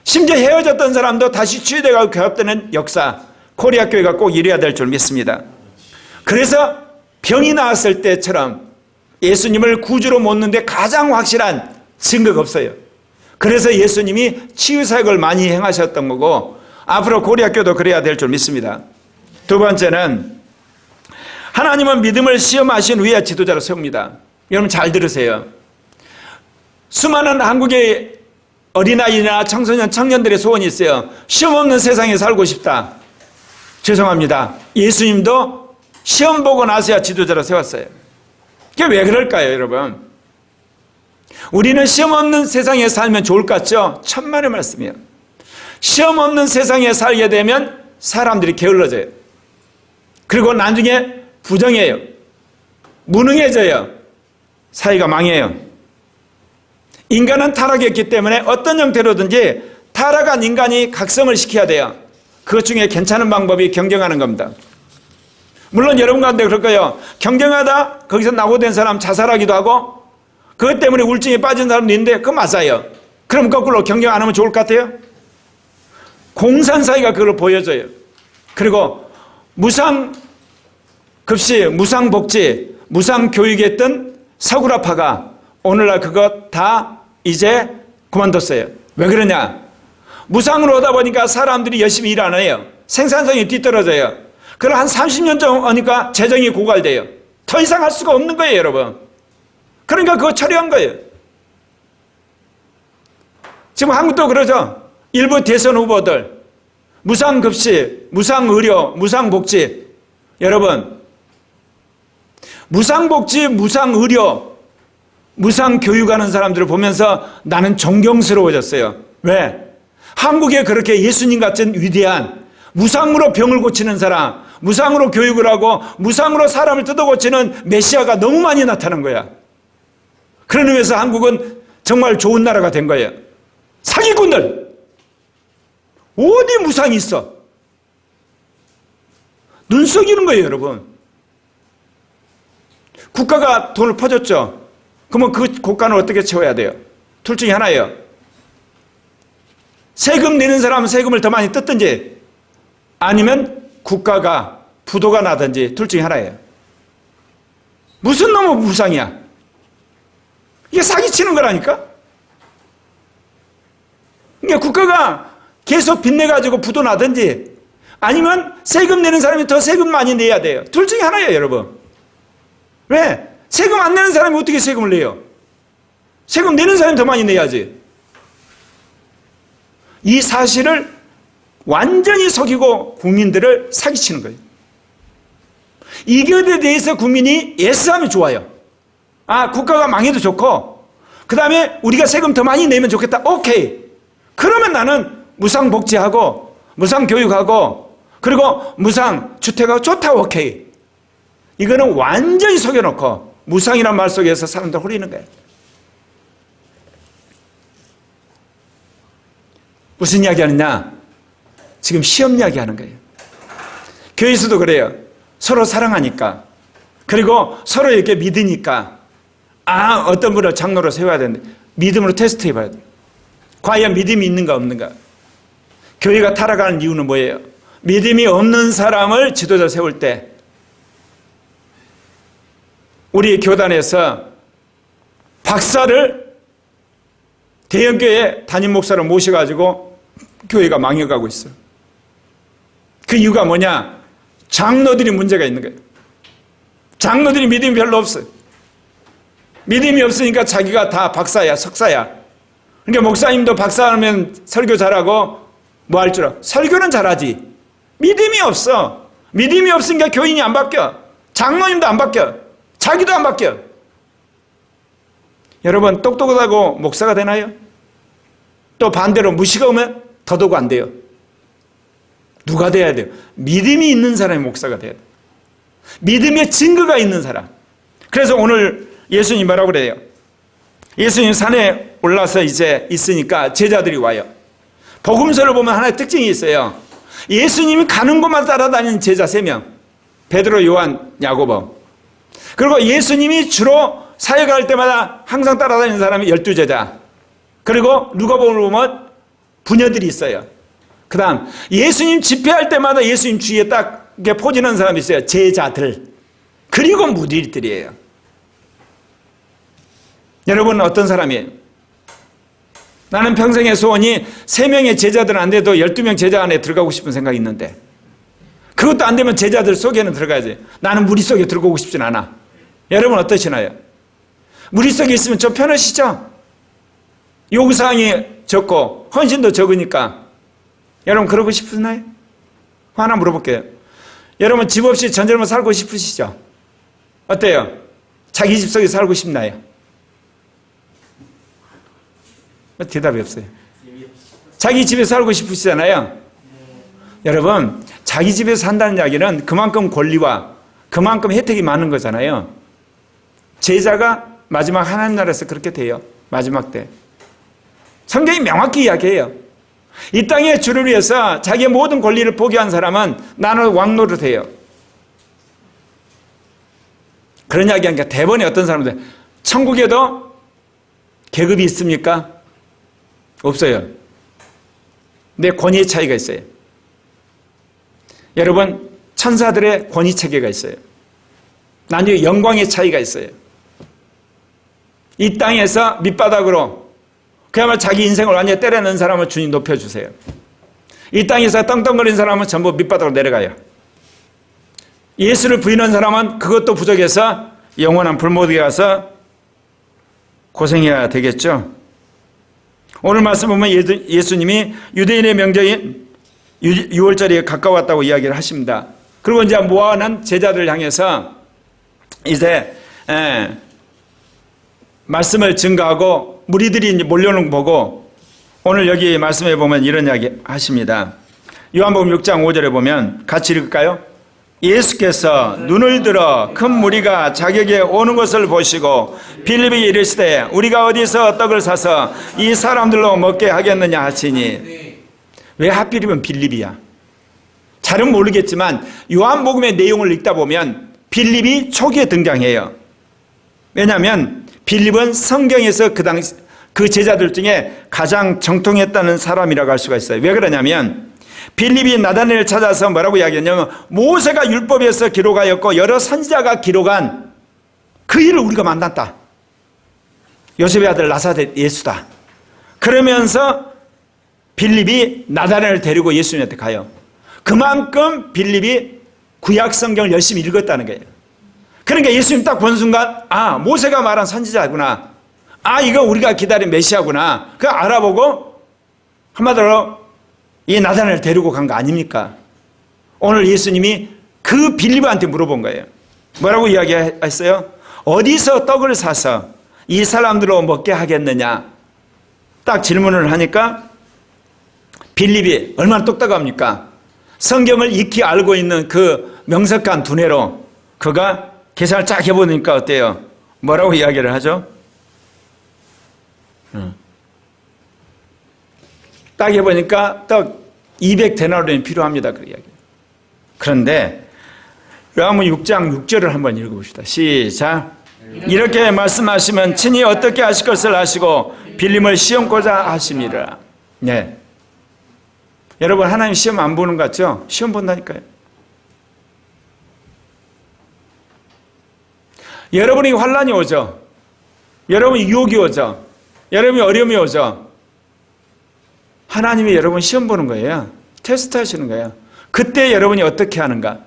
심지어 헤어졌던 사람도 다시 치유되고 교합되는 역사, 코리아 교회가 꼭 이래야 될 줄 믿습니다. 그래서 병이 나았을 때처럼 예수님을 구주로 모는데 가장 확실한 증거가 없어요. 그래서 예수님이 치유사역을 많이 행하셨던 거고 앞으로 고리아 교도 그래야 될 줄 믿습니다. 두 번째는 하나님은 믿음을 시험하신 후에 지도자로 세웁니다. 여러분 잘 들으세요. 수많은 한국의 어린아이나 청소년, 청년들의 소원이 있어요. 시험 없는 세상에 살고 싶다. 죄송합니다. 예수님도 시험 보고 나서야 지도자로 세웠어요. 그게 왜 그럴까요, 여러분? 우리는 시험 없는 세상에 살면 좋을 것 같죠? 천만의 말씀이에요. 시험 없는 세상에 살게 되면 사람들이 게을러져요. 그리고 나중에 부정해요. 무능해져요. 사회가 망해요. 인간은 타락했기 때문에 어떤 형태로든지 타락한 인간이 각성을 시켜야 돼요. 그것 중에 괜찮은 방법이 경쟁하는 겁니다. 물론 여러분 가운데 그럴 거예요. 경쟁하다 거기서 낙오된 사람 자살하기도 하고 그것 때문에 우울증에 빠진 사람도 있는데 그거 맞아요. 그럼 거꾸로 경쟁 안 하면 좋을 것 같아요? 공산사회가 그걸 보여줘요. 그리고 무상 급식, 무상복지, 무상교육했던 서구라파가 오늘날 그것 다 이제 그만뒀어요. 왜 그러냐? 무상으로 오다 보니까 사람들이 열심히 일 안 해요. 생산성이 뒤떨어져요. 그럼 한 30년 전 오니까 재정이 고갈돼요. 더 이상 할 수가 없는 거예요, 여러분. 그러니까 그거 처리한 거예요. 지금 한국도 그러죠. 일부 대선 후보들 무상급식, 무상의료, 무상복지. 여러분, 무상복지, 무상의료, 무상교육하는 사람들을 보면서 나는 존경스러워졌어요. 왜? 한국에 그렇게 예수님 같은 위대한 무상으로 병을 고치는 사람, 무상으로 교육을 하고 무상으로 사람을 뜯어고치는 메시아가 너무 많이 나타난 거야. 그런 의미에서 한국은 정말 좋은 나라가 된 거예요. 사기꾼들 어디 무상이 있어? 눈 속이는 거예요, 여러분. 국가가 돈을 퍼줬죠. 그러면 그 고가는 어떻게 채워야 돼요? 둘 중에 하나예요. 세금 내는 사람은 세금을 더 많이 뜯든지 아니면 국가가 부도가 나든지 둘 중에 하나예요. 무슨 놈의 무상이야? 이게 사기치는 거라니까? 그러니까 국가가 계속 빚내가지고 부도 나든지 아니면 세금 내는 사람이 더 세금 많이 내야 돼요. 둘 중에 하나예요, 여러분. 왜? 세금 안 내는 사람이 어떻게 세금을 내요? 세금 내는 사람이 더 많이 내야지. 이 사실을 완전히 속이고 국민들을 사기치는 거예요. 이 것에 대해서 국민이 예스하면 좋아요. 아, 국가가 망해도 좋고 그 다음에 우리가 세금 더 많이 내면 좋겠다. 오케이. 그러면 나는 무상복지하고 무상교육하고 그리고 무상주택하고 좋다. 오케이. 이거는 완전히 속여놓고 무상이라는 말 속에서 사람들 홀리는 거예요. 무슨 이야기 하느냐? 지금 시험 이야기 하는 거예요. 교회에서도 그래요. 서로 사랑하니까 그리고 서로 이렇게 믿으니까 어떤 분을 장로로 세워야 되는데 믿음으로 테스트 해봐야 돼요. 과연 믿음이 있는가 없는가? 교회가 타락하는 이유는 뭐예요? 믿음이 없는 사람을 지도자 세울 때 우리 교단에서 박사를 대형교회 담임 목사로 모셔가지고 교회가 망해가고 있어요. 그 이유가 뭐냐? 장로들이 문제가 있는 거예요. 장로들이 믿음이 별로 없어요. 믿음이 없으니까 자기가 다 박사야, 석사야. 그러니까 목사님도 박사하면 설교 잘하고 뭐 할 줄 알아? 설교는 잘하지. 믿음이 없어. 믿음이 없으니까 교인이 안 바뀌어. 장로님도 안 바뀌어. 자기도 안 바뀌어. 여러분, 똑똑하다고 목사가 되나요? 또 반대로 무시가 오면 더더욱 안 돼요. 누가 돼야 돼요? 믿음이 있는 사람이 목사가 돼야 돼요. 믿음의 증거가 있는 사람. 그래서 오늘 예수님 뭐라고 그래요? 예수님 산에 올라서 이제 있으니까 제자들이 와요. 복음서를 보면 하나의 특징이 있어요. 예수님이 가는 곳만 따라다니는 제자 3명. 베드로, 요한, 야고보. 그리고 예수님이 주로 사역할 때마다 항상 따라다니는 사람이 12제자. 그리고 누가복음을 보면 부녀들이 있어요. 그 다음 예수님 집회할 때마다 예수님 주위에 딱 이렇게 포진하는 사람이 있어요. 제자들. 그리고 무리들이에요. 여러분은 어떤 사람이에요? 나는 평생의 소원이 3명의 제자들은 안 돼도 12명 제자 안에 들어가고 싶은 생각이 있는데 그것도 안 되면 제자들 속에는 들어가야지. 나는 무리 속에 들어가고 싶진 않아. 여러분 어떠시나요? 무리 속에 있으면 좀 편하시죠? 요구사항이 적고 헌신도 적으니까 여러분 그러고 싶으나요? 하나 물어볼게요. 여러분 집 없이 전절만 살고 싶으시죠? 어때요? 자기 집 속에 살고 싶나요? 대답이 없어요. 자기 집에 살고 싶으시잖아요. 여러분 자기 집에서 산다는 이야기는 그만큼 권리와 그만큼 혜택이 많은 거잖아요. 제자가 마지막 하나님 나라에서 그렇게 돼요. 마지막 때. 성경이 명확히 이야기해요. 이 땅의 주를 위해서 자기의 모든 권리를 포기한 사람은 나는 왕노릇해요. 그런 이야기하니까 대번에 어떤 사람들 천국에도 계급이 있습니까? 없어요. 근데 권위의 차이가 있어요. 여러분 천사들의 권위 체계가 있어요. 나중에 영광의 차이가 있어요. 이 땅에서 밑바닥으로 그야말로 자기 인생을 완전히 때려넣은 사람을 주님 높여주세요. 이 땅에서 떵떵거리는 사람은 전부 밑바닥으로 내려가요. 예수를 부인한 사람은 그것도 부족해서 영원한 불못에 가서 고생해야 되겠죠. 오늘 말씀 보면 예수님이 유대인의 명절인 유월절이 가까웠다고 이야기를 하십니다. 그리고 이제 모아난 제자들을 향해서 이제 말씀을 증거하고 무리들이 이제 몰려오는 거 보고 오늘 여기 말씀에 보면 이런 이야기 하십니다. 요한복음 6장 5절에 보면 같이 읽을까요? 예수께서 눈을 들어 큰 무리가 자기에게 오는 것을 보시고 빌립이 이르시되 우리가 어디서 떡을 사서 이 사람들로 먹게 하겠느냐 하시니. 왜 하필이면 빌립이야? 잘은 모르겠지만 요한복음의 내용을 읽다 보면 빌립이 초기에 등장해요. 왜냐하면 빌립은 성경에서 그 당시 그 제자들 중에 가장 정통했다는 사람이라고 할 수가 있어요. 왜 그러냐면 빌립이 나다나엘을 찾아서 뭐라고 이야기했냐면 모세가 율법에서 기록하였고 여러 선지자가 기록한 그 일을 우리가 만났다. 요셉의 아들 나사렛 예수다. 그러면서 빌립이 나다나엘을 데리고 예수님한테 가요. 그만큼 빌립이 구약 성경을 열심히 읽었다는 거예요. 그러니까 예수님 딱 본 순간 모세가 말한 선지자구나. 이거 우리가 기다린 메시아구나. 그거 알아보고 한마디로 이 나다나엘을 데리고 간 거 아닙니까? 오늘 예수님이 그 빌립한테 물어본 거예요. 뭐라고 이야기했어요? 어디서 떡을 사서 이 사람들로 먹게 하겠느냐? 딱 질문을 하니까 빌립이 얼마나 똑똑합니까? 성경을 익히 알고 있는 그 명석한 두뇌로 그가 계산을 쫙 해보니까 어때요? 뭐라고 이야기를 하죠? 딱 해보니까 떡 200데나리온이 필요합니다. 그 이야기. 그런데 요한복음 6장 6절을 한번 읽어봅시다. 시작. 이렇게 말씀하시면 친히 어떻게 하실 것을 아시고 빌림을 시험고자 하심이라. 네. 여러분 하나님 시험 안 보는 것 같죠? 시험 본다니까요. 여러분이 환난이 오죠. 여러분이 유혹이 오죠. 여러분이 어려움이 오죠. 하나님이 여러분 시험 보는 거예요. 테스트 하시는 거예요. 그때 여러분이 어떻게 하는가.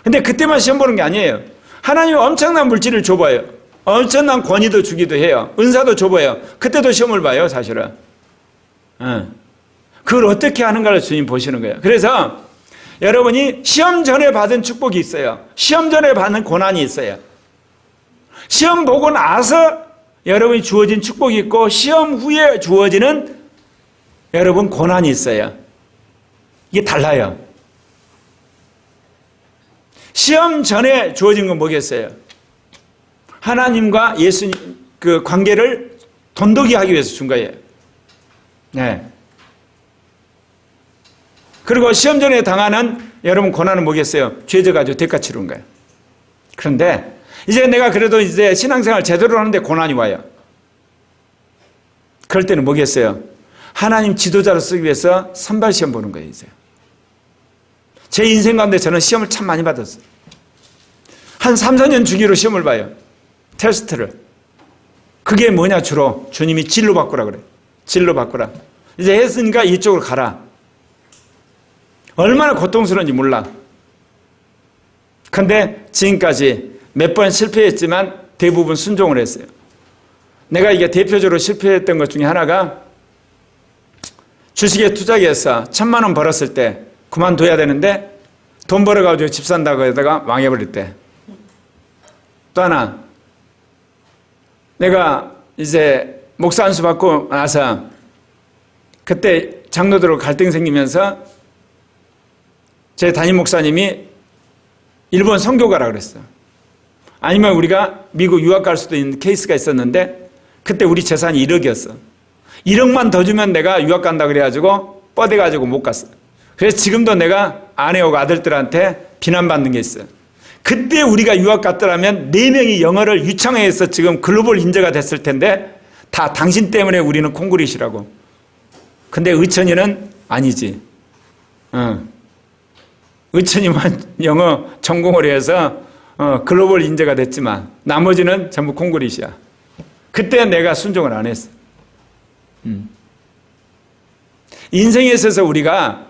근데 그때만 시험 보는 게 아니에요. 하나님이 엄청난 물질을 줘봐요. 엄청난 권위도 주기도 해요. 은사도 줘봐요. 그때도 시험을 봐요, 사실은. 그걸 어떻게 하는가를 주님 보시는 거예요. 그래서 여러분이 시험 전에 받은 축복이 있어요. 시험 전에 받는 고난이 있어요. 시험 보고 나서 여러분이 주어진 축복이 있고 시험 후에 주어지는 여러분 고난이 있어요. 이게 달라요. 시험 전에 주어진 건 뭐겠어요? 하나님과 예수님 그 관계를 돈독이 하기 위해서 준 거예요. 네. 그리고 시험 전에 당하는 여러분 고난은 뭐겠어요? 죄져가지고 대가 치르는 거예요. 그런데 이제 내가 그래도 이제 신앙생활 제대로 하는데 고난이 와요. 그럴 때는 뭐겠어요? 하나님 지도자로 쓰기 위해서 선발 시험 보는 거예요, 이제. 제 인생 가운데 저는 시험을 참 많이 받았어요. 한 3, 4년 주기로 시험을 봐요. 테스트를. 그게 뭐냐 주로? 주님이 진로 바꾸라 그래요. 진로 바꾸라. 이제 했으니까 이쪽으로 가라. 얼마나 고통스러운지 몰라. 근데 지금까지 몇 번 실패했지만 대부분 순종을 했어요. 내가 이게 대표적으로 실패했던 것 중에 하나가 주식에 투자해서 1,000만 원 벌었을 때 그만둬야 되는데 돈 벌어가지고 집 산다고 하다가 망해버릴 때. 또 하나, 내가 이제 목사 안수 받고 나서 그때 장로들하고 갈등 생기면서 제 담임 목사님이 일본 선교 가라 그랬어요. 아니면 우리가 미국 유학 갈 수도 있는 케이스가 있었는데 그때 우리 재산이 1억이었어. 1억만 더 주면 내가 유학 간다 그래가지고 뻗어가지고 못 갔어. 그래서 지금도 내가 아내하고 아들들한테 비난받는 게 있어요. 그때 우리가 유학 갔더라면 4명이 영어를 유창해서 지금 글로벌 인재가 됐을 텐데 다 당신 때문에 우리는 콩구리시라고. 근데 의천이는 아니지. 의천이만 영어 전공을 해서 글로벌 인재가 됐지만 나머지는 전부 콩고리시야. 그때 내가 순종을 안 했어. 인생에 있어서 우리가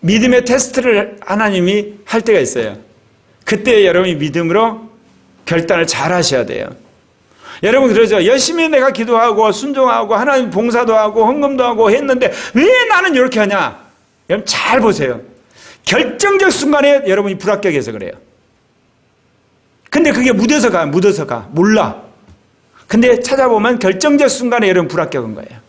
믿음의 테스트를 하나님이 할 때가 있어요. 그때 여러분이 믿음으로 결단을 잘 하셔야 돼요. 여러분 그러죠. 열심히 내가 기도하고 순종하고 하나님 봉사도 하고 헌금도 하고 했는데 왜 나는 이렇게 하냐? 여러분 잘 보세요. 결정적 순간에 여러분이 불합격해서 그래요. 근데 그게 묻어서 가. 몰라. 근데 찾아보면 결정적 순간에 여러분 불합격한 거예요.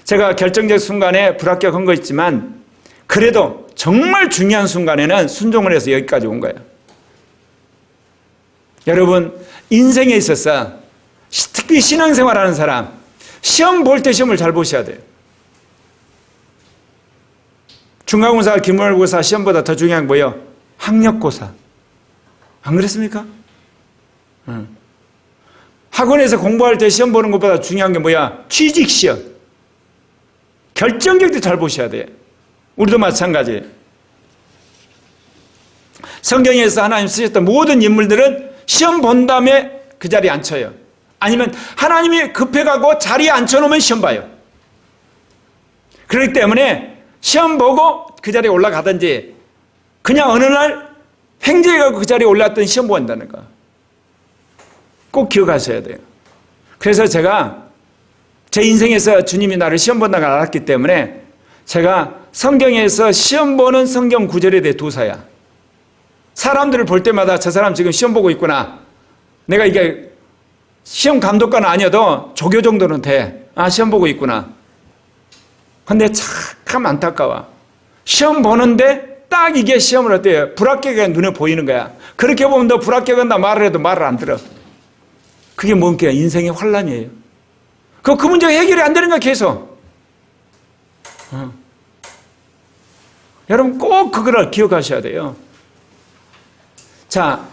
제가 결정적 순간에 불합격한 거 있지만 그래도 정말 중요한 순간에는 순종을 해서 여기까지 온 거예요. 여러분 인생에 있어서 특히 신앙생활하는 사람 시험 볼 때 시험을 잘 보셔야 돼요. 중간고사, 기말고사 시험보다 더 중요한 게 뭐예요? 학력고사. 안 그렇습니까? 학원에서 공부할 때 시험 보는 것보다 중요한 게 뭐야? 취직시험. 결정적 때 잘 보셔야 돼요. 우리도 마찬가지. 성경에서 하나님 쓰셨던 모든 인물들은 시험 본 다음에 그 자리에 앉혀요. 아니면 하나님이 급해가고 자리에 앉혀놓으면 시험 봐요. 그렇기 때문에 시험 보고 그 자리에 올라가든지 그냥 어느 날 횡재해가고 그 자리에 올라왔더니 시험 본다는 거. 꼭 기억하셔야 돼요. 그래서 제가 제 인생에서 주님이 나를 시험 본다는 걸 알았기 때문에 제가 성경에서 시험 보는 성경 구절에 대해 도사야. 사람들을 볼 때마다 저 사람 지금 시험 보고 있구나. 내가 이게 시험 감독관은 아니어도 조교 정도는 돼. 아, 시험 보고 있구나. 근데 참 안타까워. 시험 보는데 딱 이게 시험을 어때요? 불합격이 눈에 보이는 거야. 그렇게 보면 너 불합격한다 말을 해도 말을 안 들어. 그게 뭔가 인생의 환란이에요. 그 문제가 해결이 안 되는 거야 계속. 여러분 꼭 그거를 기억하셔야 돼요. 자,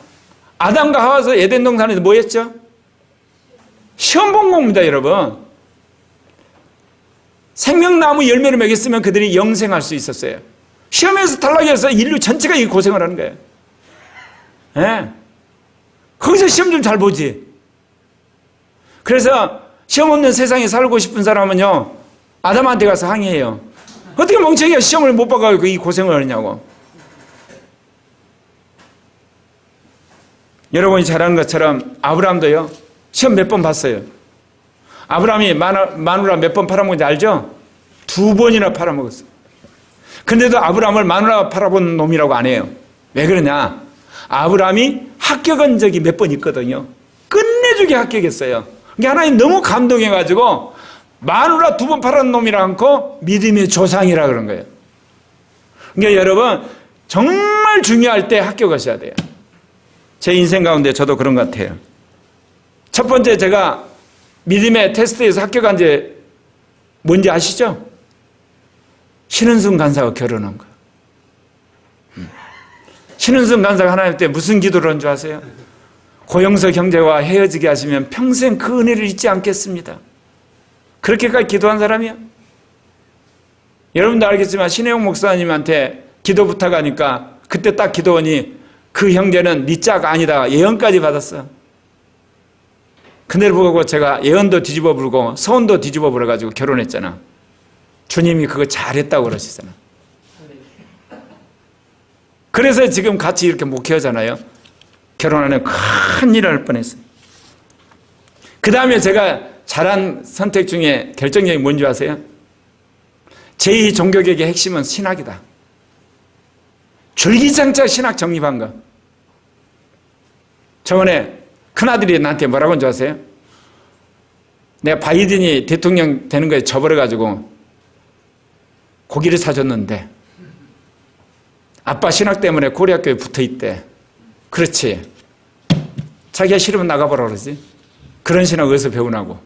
아담과 하와서 에덴 동산에서 뭐 했죠? 시험 본 겁니다, 여러분. 생명나무 열매를 먹였으면 그들이 영생할 수 있었어요. 시험에서 탈락해서 인류 전체가 이 고생을 하는 거예요. 네. 거기서 시험 좀 잘 보지. 그래서 시험 없는 세상에 살고 싶은 사람은요, 아담한테 가서 항의해요. 어떻게 멍청이가 시험을 못 봐가지고 이 고생을 하느냐고. 여러분이 잘 아는 것처럼 아브라함도요, 시험 몇 번 봤어요. 아브라함이 마누라 몇 번 팔아먹은지 알죠? 2번이나 팔아먹었어요. 근데도 아브라함을 마누라 팔아본 놈이라고 안 해요. 왜 그러냐? 아브라함이 합격한 적이 몇 번 있거든요. 끝내주게 합격했어요. 그러니까 하나님 너무 감동해가지고 마누라 2번 팔은 놈이라 않고 믿음의 조상이라 그런 거예요. 그러니까 여러분 정말 중요할 때 합격하셔야 돼요. 제 인생 가운데 저도 그런 것 같아요. 첫 번째 제가 믿음의 테스트에서 합격한 게 뭔지 아시죠? 신은승 간사가 결혼한 거예요. 신은승 간사가 하나님께 무슨 기도를 한 줄 아세요? 고영석 형제와 헤어지게 하시면 평생 그 은혜를 잊지 않겠습니다. 그렇게까지 기도한 사람이야? 여러분도 알겠지만 신혜용 목사님한테 기도 부탁하니까 그때 딱 기도하니 그 형제는 네 짝 아니다 예언까지 받았어. 그날 보고 제가 예언도 뒤집어 부르고 서원도 뒤집어 부려가지고 결혼했잖아. 주님이 그거 잘했다고 그러시잖아. 그래서 지금 같이 이렇게 목회하잖아요. 결혼하는 큰 일을 할 뻔했어요. 그 다음에 제가 잘한 선택 중에 결정적인 뭔지 아세요? 제2 종교개혁의 핵심은 신학이다. 줄기장차 신학 정립한 거. 저번에 큰아들이 나한테 뭐라고 한 줄 아세요? 내가 바이든이 대통령 되는 거에 져버려가지고 고기를 사줬는데 아빠 신학 때문에 고려학교에 붙어있대. 그렇지. 자기가 싫으면 나가보라 그러지. 그런 신학 어디서 배우나고.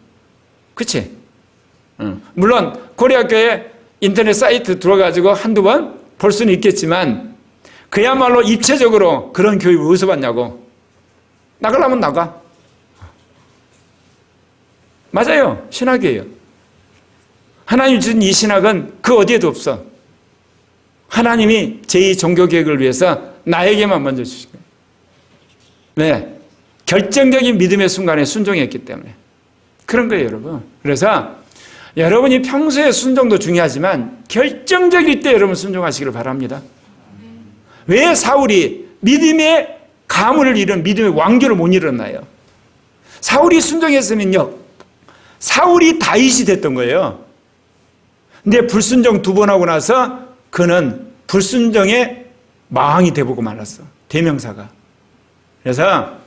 그치? 물론 고려학교에 인터넷 사이트 들어가지고 한두 번 볼 수는 있겠지만 그야말로 입체적으로 그런 교육을 어디서 받냐고. 나가려면 나가. 맞아요. 신학이에요. 하나님 주신 이 신학은 그 어디에도 없어. 하나님이 제2 종교개혁을 위해서 나에게만 먼저 주신 거예요. 왜? 결정적인 믿음의 순간에 순종했기 때문에. 그런 거예요, 여러분. 그래서 여러분이 평소에 순종도 중요하지만 결정적일 때 여러분 순종하시기를 바랍니다. 왜 사울이 믿음의 가문을 이룬 믿음의 왕조를 못 일어나요? 사울이 순종했으면요, 사울이 다윗이 됐던 거예요. 근데 불순종 2번 하고 나서 그는 불순종의 마왕이 되보고 말았어. 대명사가. 그래서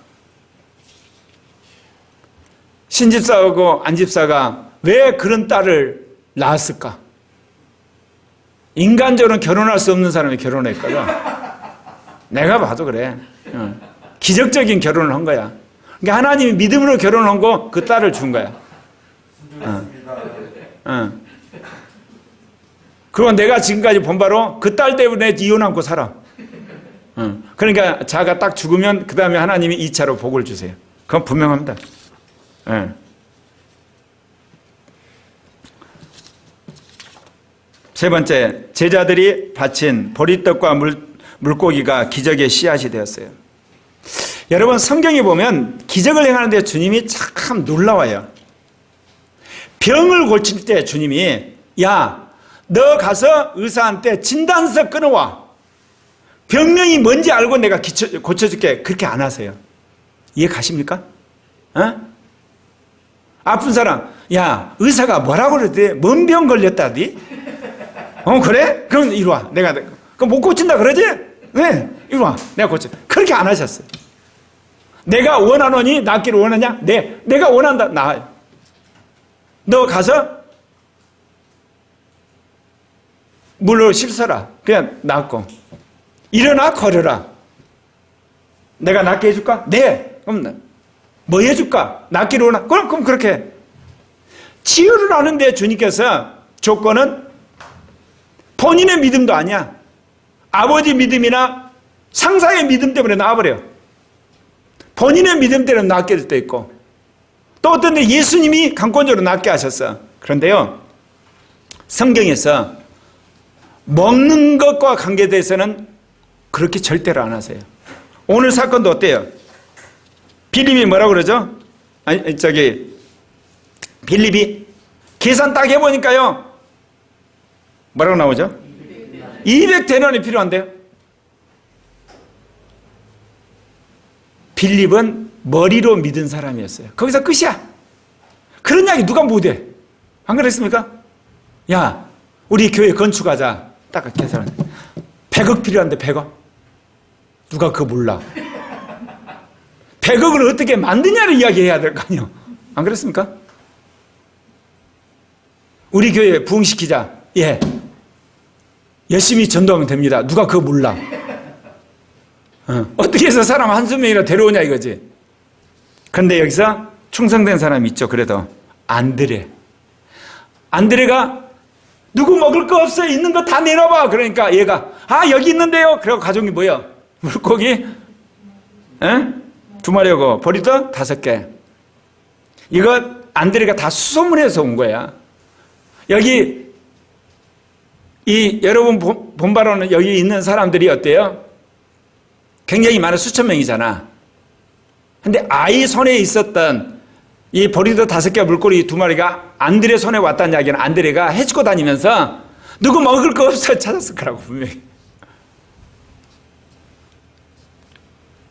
신집사하고 안집사가 왜 그런 딸을 낳았을까? 인간적으로는 결혼할 수 없는 사람이 결혼했거든. 내가 봐도 그래. 기적적인 결혼을 한 거야. 그러니까 하나님이 믿음으로 결혼한 거 그 딸을 준 거야. 그리고 내가 지금까지 본 바로 그 딸 때문에 이혼 않고 살아. 그러니까 자가 딱 죽으면 그 다음에 하나님이 2차로 복을 주세요. 그건 분명합니다. 세 번째, 제자들이 바친 보리떡과 물고기가 기적의 씨앗이 되었어요. 여러분, 성경에 보면 기적을 행하는데 주님이 참 놀라워요. 병을 고칠 때 주님이, 야, 너 가서 의사한테 진단서 끊어와. 병명이 뭔지 알고 내가 고쳐줄게. 그렇게 안 하세요. 이해 가십니까? 아픈 사람, 야, 의사가 뭐라고 그랬대? 뭔 병 걸렸다디? 그래? 그럼 이리 와. 그럼 못 고친다 그러지? 네, 이리 와. 내가 고쳐. 그렇게 안 하셨어요. 내가 원하노니 낫기를 원하냐? 내가 원한다. 나아요. 너 가서 물로 씻어라. 그냥 낫고. 일어나 걸어라. 내가 낫게 해줄까? 네. 그럼 뭐 해줄까? 낫기를 원하. 그럼 그렇게 해. 치유를 하는데 주님께서 조건은 본인의 믿음도 아니야. 아버지 믿음이나 상사의 믿음 때문에 나와버려. 본인의 믿음 때문에 낫게 될 때 있고, 또 어떤 데 예수님이 강권적으로 낫게 하셨어. 그런데요, 성경에서 먹는 것과 관계돼서는 그렇게 절대로 안 하세요. 오늘 사건도 어때요? 빌립이 뭐라고 그러죠? 빌립이 계산 딱 해보니까요, 뭐라고 나오죠? 200데나리 필요한데요. 빌립은 머리로 믿은 사람이었어요. 거기서 끝이야. 그런 이야기 누가 못해? 안 그랬습니까? 야, 우리 교회 건축하자. 딱 계산하네. 100억 필요한데 100억? 누가 그거 몰라? 100억을 어떻게 만드냐를 이야기해야 될 거 아니에요. 안 그랬습니까? 우리 교회 부흥시키자. 예. 열심히 전도하면 됩니다. 누가 그거 몰라? 어떻게 해서 사람 한두 명이나 데려오냐 이거지. 그런데 여기서 충성된 사람이 있죠. 그래도 안드레가 누구 먹을 거 없어요? 있는 거 다 내놔봐. 그러니까 얘가 여기 있는데요. 그리고 가족이 뭐야? 물고기 2마리하고 보리떡 5개. 이거 안드레가 다 수소문해서 온 거야. 여기 여러분 본 바로는 여기 있는 사람들이 어때요? 굉장히 많은 수천 명이잖아. 근데 아이 손에 있었던 이 보리떡 5개 물고기 2마리가 안드레 손에 왔다는 이야기는 안드레가 해주고 다니면서 누구 먹을 거 없어 찾았을 거라고 분명히.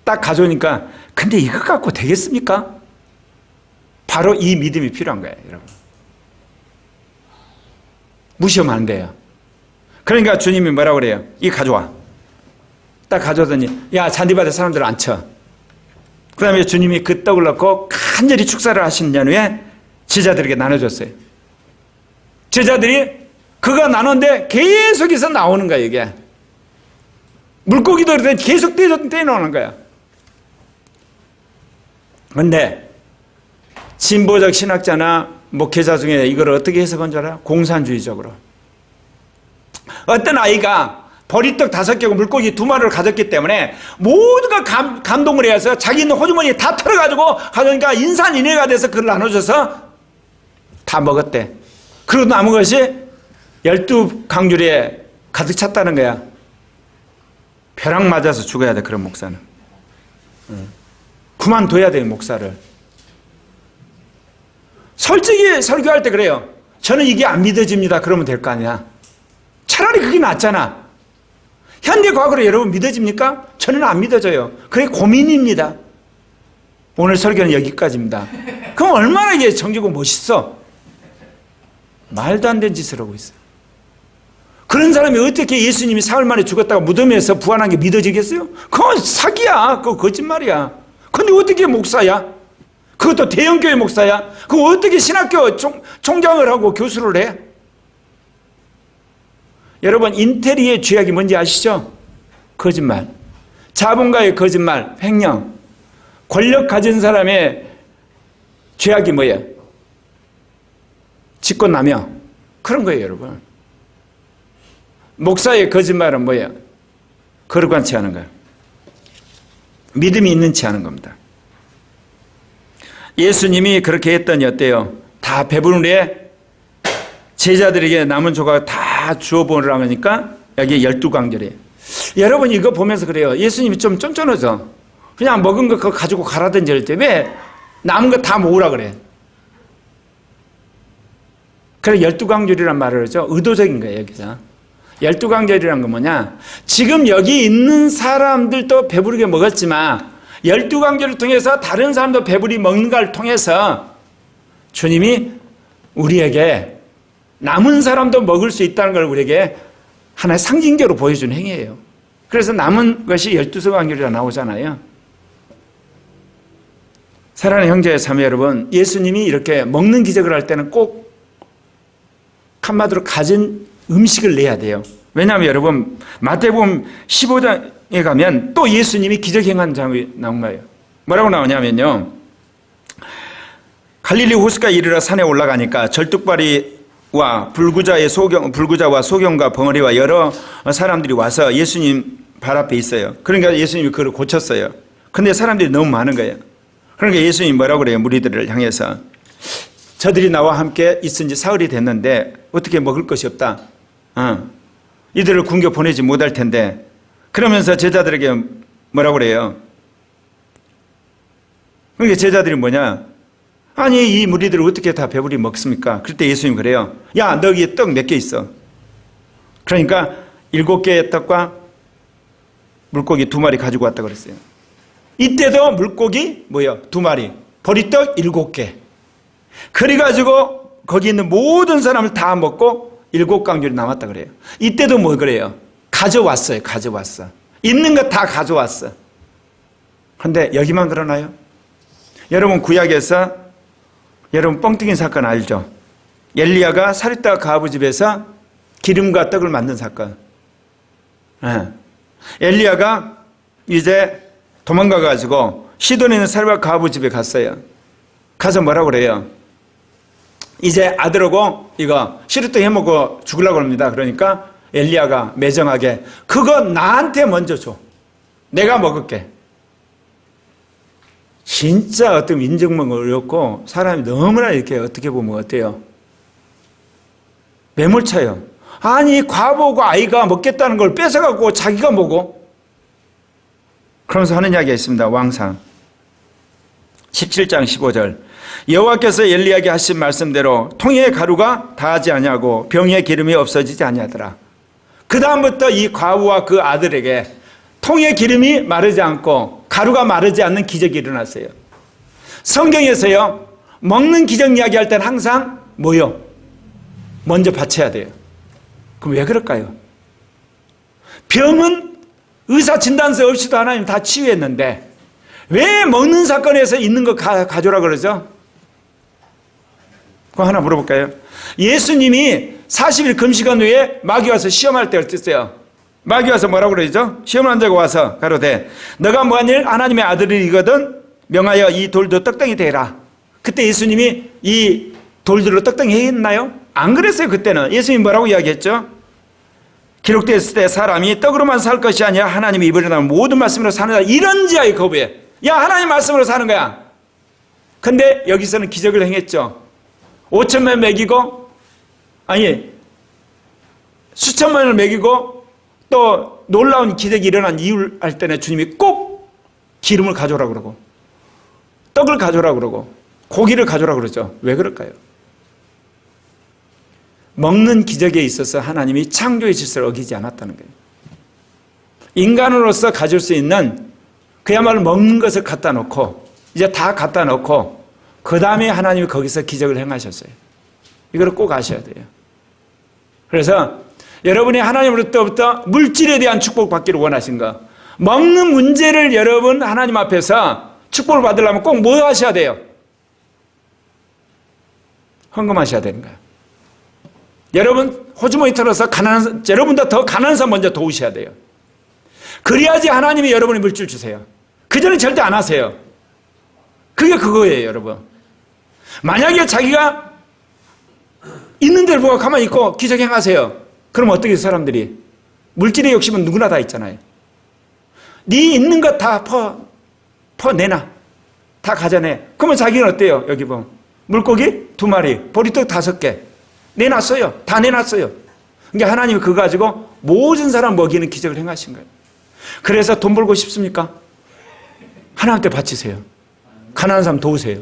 딱 가져오니까 근데 이거 갖고 되겠습니까? 바로 이 믿음이 필요한 거예요, 여러분. 무시하면 안 돼요. 그러니까 주님이 뭐라고 그래요? 이거 가져와. 딱 가져오더니 야, 잔디밭에 사람들 앉혀. 그 다음에 주님이 그 떡을 넣고 간절히 축사를 하신 연후에 제자들에게 나눠줬어요. 제자들이 그가 나눴는데 계속해서 나오는 거야, 이게. 물고기도 계속 떼놓는 거야. 그런데 진보적 신학자나 목회자 중에 이걸 어떻게 해석한 줄 알아요? 공산주의적으로. 어떤 아이가 보리떡 5개고 물고기 2마리를 가졌기 때문에 모두가 감동을 해서 자기 있는 호주머니에 다 털어가지고 가져오니까 인산인해가 돼서 그걸 나눠줘서 다 먹었대. 그리고 남은 것이 12강줄에 가득 찼다는 거야. 벼락 맞아서 죽어야 돼, 그런 목사는. 그만둬야 돼요, 목사를. 솔직히 설교할 때 그래요. 저는 이게 안 믿어집니다. 그러면 될 거 아니야. 차라리 그게 낫잖아. 현대 과거로 여러분 믿어집니까? 저는 안 믿어져요. 그게 고민입니다. 오늘 설교는 여기까지입니다. 그럼 얼마나 이게 정직고 멋있어? 말도 안 되는 짓을 하고 있어요. 그런 사람이 어떻게 예수님이 사흘 만에 죽었다가 무덤에서 부활한 게 믿어지겠어요? 그건 사기야. 그거 거짓말이야. 근데 어떻게 목사야? 그것도 대형교회 목사야? 그거 어떻게 신학교 총장을 하고 교수를 해? 여러분, 인테리어의 죄악이 뭔지 아시죠? 거짓말. 자본가의 거짓말, 횡령. 권력 가진 사람의 죄악이 뭐예요? 직권남용. 그런 거예요, 여러분. 목사의 거짓말은 뭐예요? 거룩한치 않은 거예요. 믿음이 있는 치 않은 겁니다. 예수님이 그렇게 했더니 어때요? 다 배부른 후에 제자들에게 남은 조각 다 주어보느라 하니까 여기 12광절이에요. 여러분 이거 보면서 그래요. 예수님이 좀 쫀쫀하죠? 그냥 먹은 거 그거 가지고 가라든지 할 때 왜 남은 거 다 모으라 그래? 그래 12광절이란 말을 하죠. 의도적인 거예요, 여기서. 12광절이란 건 뭐냐? 지금 여기 있는 사람들도 배부르게 먹었지만 12광절을 통해서 다른 사람도 배부리 먹는 걸 통해서 주님이 우리에게 남은 사람도 먹을 수 있다는 걸 우리에게 하나의 상징적으로 보여준 행위예요. 그래서 남은 것이 12광절이라 나오잖아요. 사랑하는 형제 자매 여러분, 예수님이 이렇게 먹는 기적을 할 때는 꼭 한마디로 가진 음식을 내야 돼요. 왜냐하면 여러분 마태복음 15장에 가면 또 예수님이 기적 행한 장이 나온 거예요. 뭐라고 나오냐면요. 갈릴리 호수가 이르러 산에 올라가니까 절뚝발이와 불구자와 소경과 벙어리와 여러 사람들이 와서 예수님 발 앞에 있어요. 그러니까 예수님이 그걸 고쳤어요. 근데 사람들이 너무 많은 거예요. 그러니까 예수님이 뭐라고 그래요? 무리들을 향해서 저들이 나와 함께 있은 지 사흘이 됐는데 어떻게 먹을 것이 없다. 이들을 굶겨 보내지 못할 텐데 그러면서 제자들에게 뭐라고 그래요? 그러니까 제자들이 뭐냐? 아니 이 무리들을 어떻게 다 배부리 먹습니까? 그때 예수님 그래요. 야, 너 여기에 떡 몇 개 있어? 그러니까 7개의 떡과 물고기 2마리 가지고 왔다 그랬어요. 이때도 물고기 뭐요? 2마리, 보리떡 7개. 그래가지고 거기 있는 모든 사람을 다 먹고 7광절이 남았다 그래요. 이때도 뭐 그래요? 가져왔어요. 가져왔어. 있는 거 다 가져왔어. 근데 여기만 그러나요? 여러분 구약에서 여러분 뻥튀기 사건 알죠? 엘리야가 사립다 가부 집에서 기름과 떡을 만든 사건. 엘리야가 이제 도망가가지고 시돈에 있는 사립다 가부 집에 갔어요. 가서 뭐라고 그래요? 이제 아들하고 이거 시루떡 해먹고 죽으려고 합니다. 그러니까 엘리야가 매정하게 그거 나한테 먼저 줘. 내가 먹을게. 진짜 어떤 인정만 어렵고 사람이 너무나 이렇게 어떻게 보면 어때요? 매몰차요. 아니 과부가 아이가 먹겠다는 걸 뺏어갖고 자기가 먹어. 그러면서 하는 이야기가 있습니다. 왕상 17장 15절 여호와께서 엘리야에게 하신 말씀대로 통에 가루가 다하지 아니하고 병에 기름이 없어지지 아니하더라. 그 다음부터 이 과부와 그 아들에게 통에 기름이 마르지 않고 가루가 마르지 않는 기적이 일어났어요. 성경에서요 먹는 기적 이야기할 때는 항상 뭐요? 먼저 바쳐야 돼요. 그럼 왜 그럴까요? 병은 의사 진단서 없이도 하나님 다 치유했는데 왜 먹는 사건에서 있는 거 가져오라 그러죠? 그거 하나 물어볼까요? 예수님이 40일 금식한 후에 마귀 와서 시험할 때 어땠어요? 마귀 와서 뭐라고 그러죠? 시험한 자가 와서 가로되 너가 뭐하니를 하나님의 아들이거든 명하여 이 돌도 떡덩이 되라. 그때 예수님이 이 돌들로 떡덩이 했나요? 안 그랬어요. 그때는 예수님이 뭐라고 이야기했죠? 기록되었을 때 사람이 떡으로만 살 것이 아니라 하나님의 입으로 나오는 모든 말씀으로 사는 자 이런 자의 거부에 야 하나님 말씀으로 사는 거야. 근데 여기서는 기적을 행했죠. 5천만 먹이고 아니 수천만을 먹이고 또 놀라운 기적이 일어난 이유를 알 때는 주님이 꼭 기름을 가져오라고 그러고 떡을 가져오라고 그러고 고기를 가져오라고 그러죠. 왜 그럴까요? 먹는 기적에 있어서 하나님이 창조의 질서를 어기지 않았다는 거예요. 인간으로서 가질 수 있는 그야말로 먹는 것을 갖다 놓고 이제 다 갖다 놓고 그 다음에 하나님이 거기서 기적을 행하셨어요. 이걸 꼭 아셔야 돼요. 그래서 여러분이 하나님으로부터 물질에 대한 축복 받기를 원하신 거, 먹는 문제를 여러분 하나님 앞에서 축복을 받으려면 꼭 뭐 하셔야 돼요? 헌금하셔야 되는 거예요. 여러분 호주머니 털어서 여러분보다 더 가난한 사람 먼저 도우셔야 돼요. 그래야지 하나님이 여러분의 물질 주세요. 그전에 절대 안 하세요. 그게 그거예요, 여러분. 만약에 자기가 있는 데를 보고 가만히 있고 기적 행하세요. 그럼 어떻게 해요, 사람들이? 물질의 욕심은 누구나 다 있잖아요. 네 있는 것 다 퍼내놔. 다 가져내. 그러면 자기는 어때요? 여기 보면 물고기 2마리, 보리떡 5개 내놨어요. 다 내놨어요. 그러니까 하나님이 그거 가지고 모든 사람 먹이는 기적을 행하신 거예요. 그래서 돈 벌고 싶습니까? 하나님한테 바치세요. 가난한 사람 도우세요.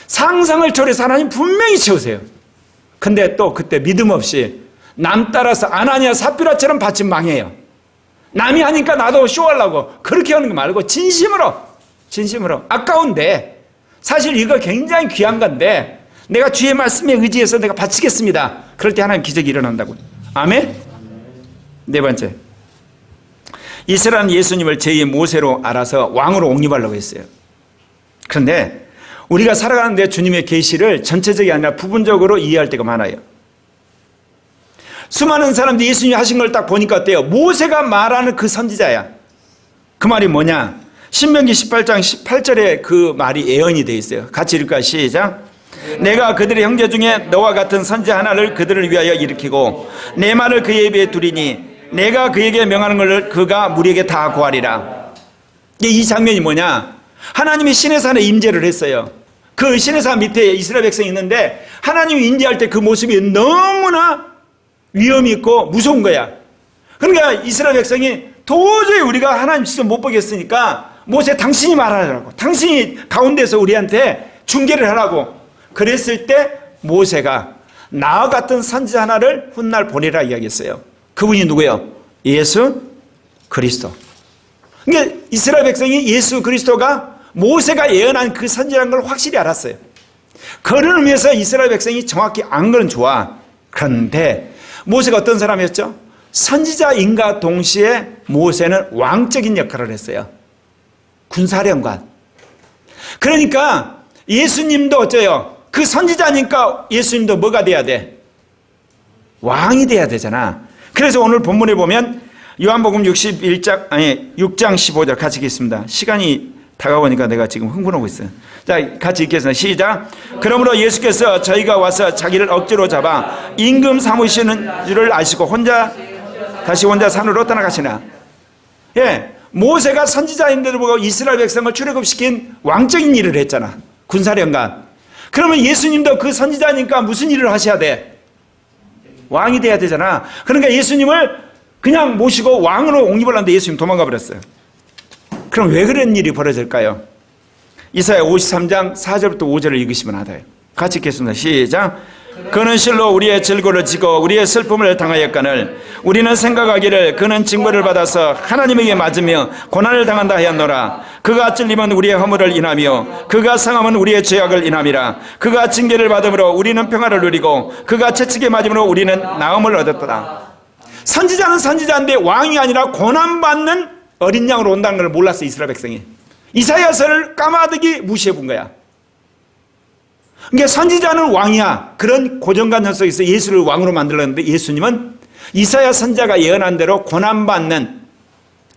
상상을 초래해서 하나님 분명히 채우세요. 근데 또 그때 믿음 없이 남 따라서 아나니아 삽비라처럼 바치면 망해요. 남이 하니까 나도 쇼하려고 그렇게 하는 거 말고 진심으로 아까운데 사실 이거 굉장히 귀한 건데 내가 주의 말씀에 의지해서 내가 바치겠습니다. 그럴 때 하나님 기적이 일어난다고요. 아멘? 네 번째, 이스라엘은 예수님을 제2의 모세로 알아서 왕으로 옹립하려고 했어요. 그런데 우리가 살아가는데 주님의 계시를 전체적이 아니라 부분적으로 이해할 때가 많아요. 수많은 사람들이 예수님이 하신 걸 딱 보니까 어때요? 모세가 말하는 그 선지자야. 그 말이 뭐냐? 신명기 18장 18절에 그 말이 예언이 되어 있어요. 같이 읽을까요? 시작. 내가 그들의 형제 중에 너와 같은 선지자 하나를 그들을 위하여 일으키고 내 말을 그의 입에 두리니 내가 그에게 명하는 것을 그가 무리에게 다 고하리라. 이 장면이 뭐냐? 하나님이 시내산에 임재를 했어요. 그 시내산 밑에 이스라엘 백성이 있는데 하나님이 임재할 때 그 모습이 너무나 위험이 있고 무서운 거야. 그러니까 이스라엘 백성이 도저히 우리가 하나님 직접 못 보겠으니까 모세 당신이 말하라고, 당신이 가운데서 우리한테 중계를 하라고 그랬을 때 모세가 나와 같은 선지자 하나를 훗날 보내라 이야기했어요. 그분이 누구예요? 예수 그리스도. 그러니까 이스라엘 백성이 예수 그리스도가 모세가 예언한 그 선지자라는 걸 확실히 알았어요. 그런 의미에서 이스라엘 백성이 정확히 안 건 좋아. 그런데 모세가 어떤 사람이었죠? 선지자인과 동시에 모세는 왕적인 역할을 했어요. 군사령관. 그러니까 예수님도 어째요? 그 선지자니까 예수님도 뭐가 돼야 돼? 왕이 돼야 되잖아. 그래서 오늘 본문에 보면 요한복음 6장 15절 같이 읽겠습니다. 시간이 다가오니까 내가 지금 흥분하고 있어요. 자, 같이 읽겠습니다. 시작. 그러므로 예수께서 저희가 와서 자기를 억지로 잡아 임금 삼으시는 줄을 아시고 다시 혼자 산으로 떠나가시나. 예, 모세가 선지자인데도 불구하고 이스라엘 백성을 출애굽시킨 왕적인 일을 했잖아. 군사령관. 그러면 예수님도 그 선지자니까 무슨 일을 하셔야 돼? 왕이 돼야 되잖아. 그러니까 예수님을 그냥 모시고 왕으로 옹립을 하는데 예수님 도망가 버렸어요. 그럼 왜 그런 일이 벌어질까요? 이사야 53장 4절부터 5절을 읽으시면 알아요. 같이 읽겠습니다. 시작. 그는 실로 우리의 질고를 지고 우리의 슬픔을 당하였거늘 우리는 생각하기를 그는 징벌을 받아서 하나님에게 맞으며 고난을 당한다 하였노라. 그가 찔림은 우리의 허물을 인하며 그가 상함은 우리의 죄악을 인함이라. 그가 징계를 받음으로 우리는 평화를 누리고 그가 채찍에 맞음으로 우리는 나음을 얻었다. 선지자는 선지자인데 왕이 아니라 고난받는 어린 양으로 온다는 걸 몰랐어. 이스라엘 백성이 이사야서를 까마득이 무시해 본 거야. 그러니까 선지자는 왕이야. 그런 고정관념 속에서 예수를 왕으로 만들었는데 예수님은 이사야 선지자가 예언한 대로 고난받는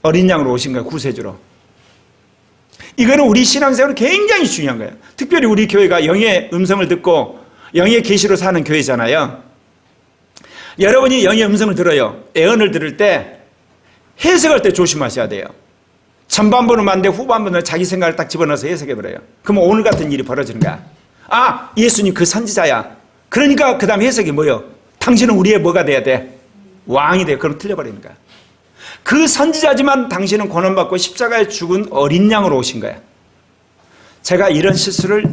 어린 양으로 오신 거야. 구세주로. 이거는 우리 신앙생활은 굉장히 중요한 거예요. 특별히 우리 교회가 영의 음성을 듣고 영의 계시로 사는 교회잖아요. 여러분이 영의 음성을 들어요. 예언을 들을 때 해석할 때 조심하셔야 돼요. 전반부는 맞는데 후반부는 자기 생각을 딱 집어넣어서 해석해버려요. 그러면 오늘 같은 일이 벌어지는 거야. 아, 예수님 그 선지자야. 그러니까 그 다음 해석이 뭐예요? 당신은 우리의 뭐가 돼야 돼? 왕이 돼. 그럼 틀려버리는 거야. 그 선지자지만 당신은 고난받고 십자가에 죽은 어린 양으로 오신 거야. 제가 이런 실수를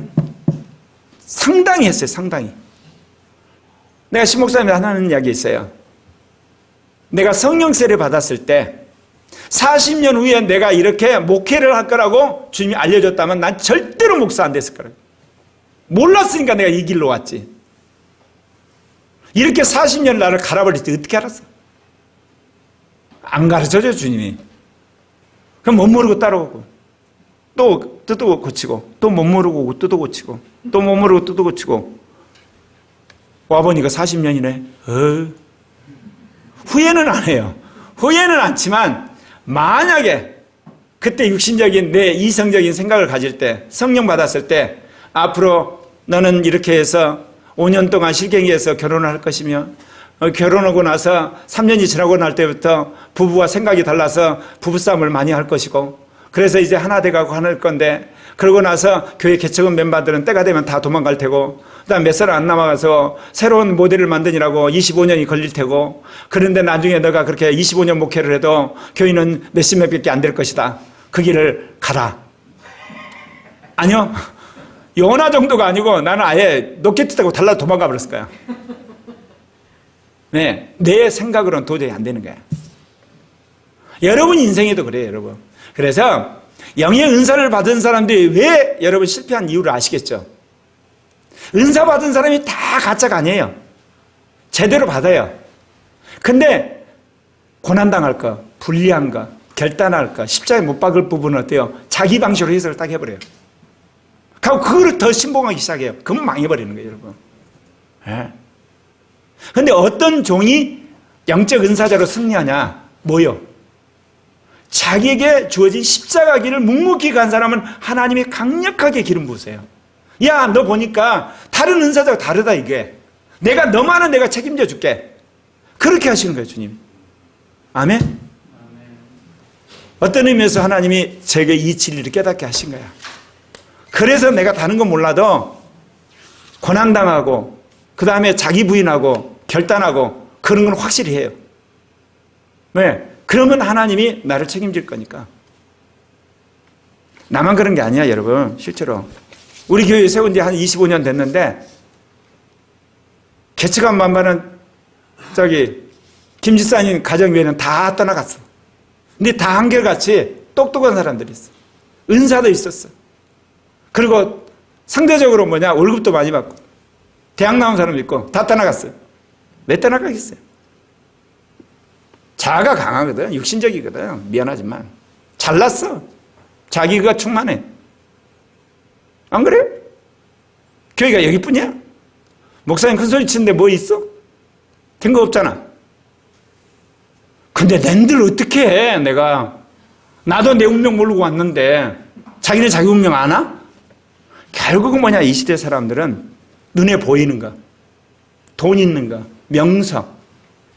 상당히 했어요. 상당히. 내가 신목사님한테 하는 이야기 있어요. 내가 성령세를 받았을 때 40년 후에 내가 이렇게 목회를 할 거라고 주님이 알려줬다면 난 절대로 목사 안 됐을 거라고. 몰랐으니까 내가 이 길로 왔지. 이렇게 40년 나를 갈아버릴 때 어떻게 알았어? 안 가르쳐줘 주님이. 그럼 못 모르고 따라오고 또 뜯어 고치고 또 못 모르고 뜯어 고치고 또 못 모르고 뜯어 고치고 와보니까 40년이네. 후회는 안 해요. 후회는 않지만 만약에 그때 육신적인 내 이성적인 생각을 가질 때 성령 받았을 때 앞으로 너는 이렇게 해서 5년 동안 실갱이에서 결혼을 할 것이며 결혼하고 나서 3년이 지나고 날 때부터 부부와 생각이 달라서 부부싸움을 많이 할 것이고 그래서 이제 하나 돼가고 하늘 건데 그러고 나서 교회 개척원 멤버들은 때가 되면 다 도망갈 테고 그다음 몇 살 안 남아가서 새로운 모델을 만드느라고 25년이 걸릴 테고 그런데 나중에 너가 그렇게 25년 목회를 해도 교인은 몇십 명밖에 안 될 것이다. 그 길을 가라. 아니요. 요나 정도가 아니고 나는 아예 로켓 타고 달라 도망가 버렸을 거야. 네, 내 생각으로는 도저히 안 되는 거야. 여러분 인생에도 그래요, 여러분. 그래서 영의 은사를 받은 사람들이 왜 여러분 실패한 이유를 아시겠죠? 은사 받은 사람이 다 가짜가 아니에요. 제대로 받아요. 근데 고난당할까, 불리한가, 결단할까, 십자가에 못 박을 부분은 어때요? 자기 방식으로 해석을 딱 해버려요. 그리고 그걸 더 신봉하기 시작해요. 그럼 망해버리는 거예요, 여러분. 네. 근데 어떤 종이 영적 은사자로 승리하냐? 뭐요? 자기에게 주어진 십자가 길을 묵묵히 간 사람은 하나님이 강력하게 기름 부으세요. 야, 너 보니까 다른 은사자가 다르다 이게. 너만은 내가 책임져 줄게. 그렇게 하시는 거예요, 주님. 아멘? 어떤 의미에서 하나님이 제게 이 진리를 깨닫게 하신 거야. 그래서 내가 다른 건 몰라도 고난당하고 그 다음에 자기 부인하고 결단하고 그런 건 확실히 해요. 왜? 그러면 하나님이 나를 책임질 거니까. 나만 그런 게 아니야, 여러분. 실제로. 우리 교회 세운 지 한 25년 됐는데 개척한 만반은 김 집사님 가정 외에는 다 떠나갔어. 근데 다 한결같이 똑똑한 사람들이 있어. 은사도 있었어. 그리고 상대적으로 월급도 많이 받고 대학 나온 사람도 있고 다 떠나갔어요. 왜 떠나가겠어요? 자아가 강하거든. 육신적이거든. 미안하지만 잘났어. 자기가 충만해. 안 그래? 교회가 여기뿐이야? 목사님 큰 소리 치는데 뭐 있어? 된 거 없잖아. 근데 낸들 어떻게 해? 나도 내 운명 모르고 왔는데 자기는 자기 운명 아나? 결국은 이 시대 사람들은 눈에 보이는 거, 돈 있는 거, 명성,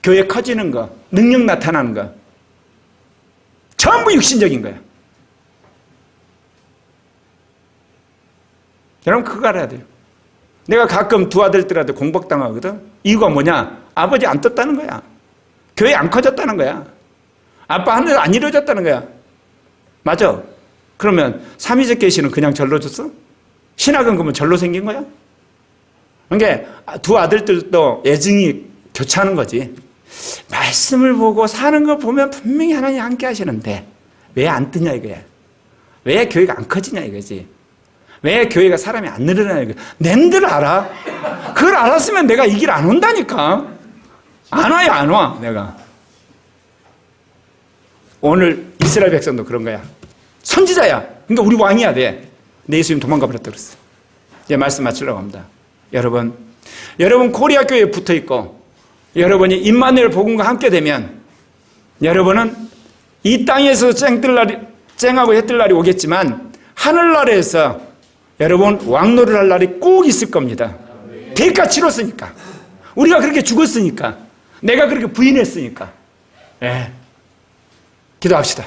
교회 커지는 거, 능력 나타나는 거 전부 육신적인 거야. 여러분 그거 알아야 돼요. 내가 가끔 두 아들들한테 공박당하거든. 이유가 뭐냐? 아버지 안 떴다는 거야. 교회 안 커졌다는 거야. 아빠 하늘 안 이루어졌다는 거야. 맞아. 그러면 삼위적 계시는 그냥 절로 줬어? 신학은 그러면 절로 생긴 거야? 그러니까 두 아들들도 애증이 교차하는 거지. 말씀을 보고 사는 거 보면 분명히 하나님 함께 하시는데 왜 안 뜨냐 이거야. 왜 교회가 안 커지냐 이거지. 왜 교회가 사람이 안 늘어나냐 이거야. 낸들 알아? 그걸 알았으면 내가 이 길 안 온다니까. 안 와요, 안 와, 내가. 오늘 이스라엘 백성도 그런 거야. 선지자야. 그러니까 우리 왕이야 돼. 근데 예수님 도망가 버렸다 그랬어. 이제 말씀 마치려고 합니다. 여러분 코리아 교회에 붙어 있고 여러분이 임마누엘 복음과 함께 되면 여러분은 이 땅에서 쨍하고 해뜰 날이 오겠지만 하늘나라에서 여러분 왕노를 할 날이 꼭 있을 겁니다. 대가 치렀으니까. 우리가 그렇게 죽었으니까. 내가 그렇게 부인했으니까. 네. 기도합시다.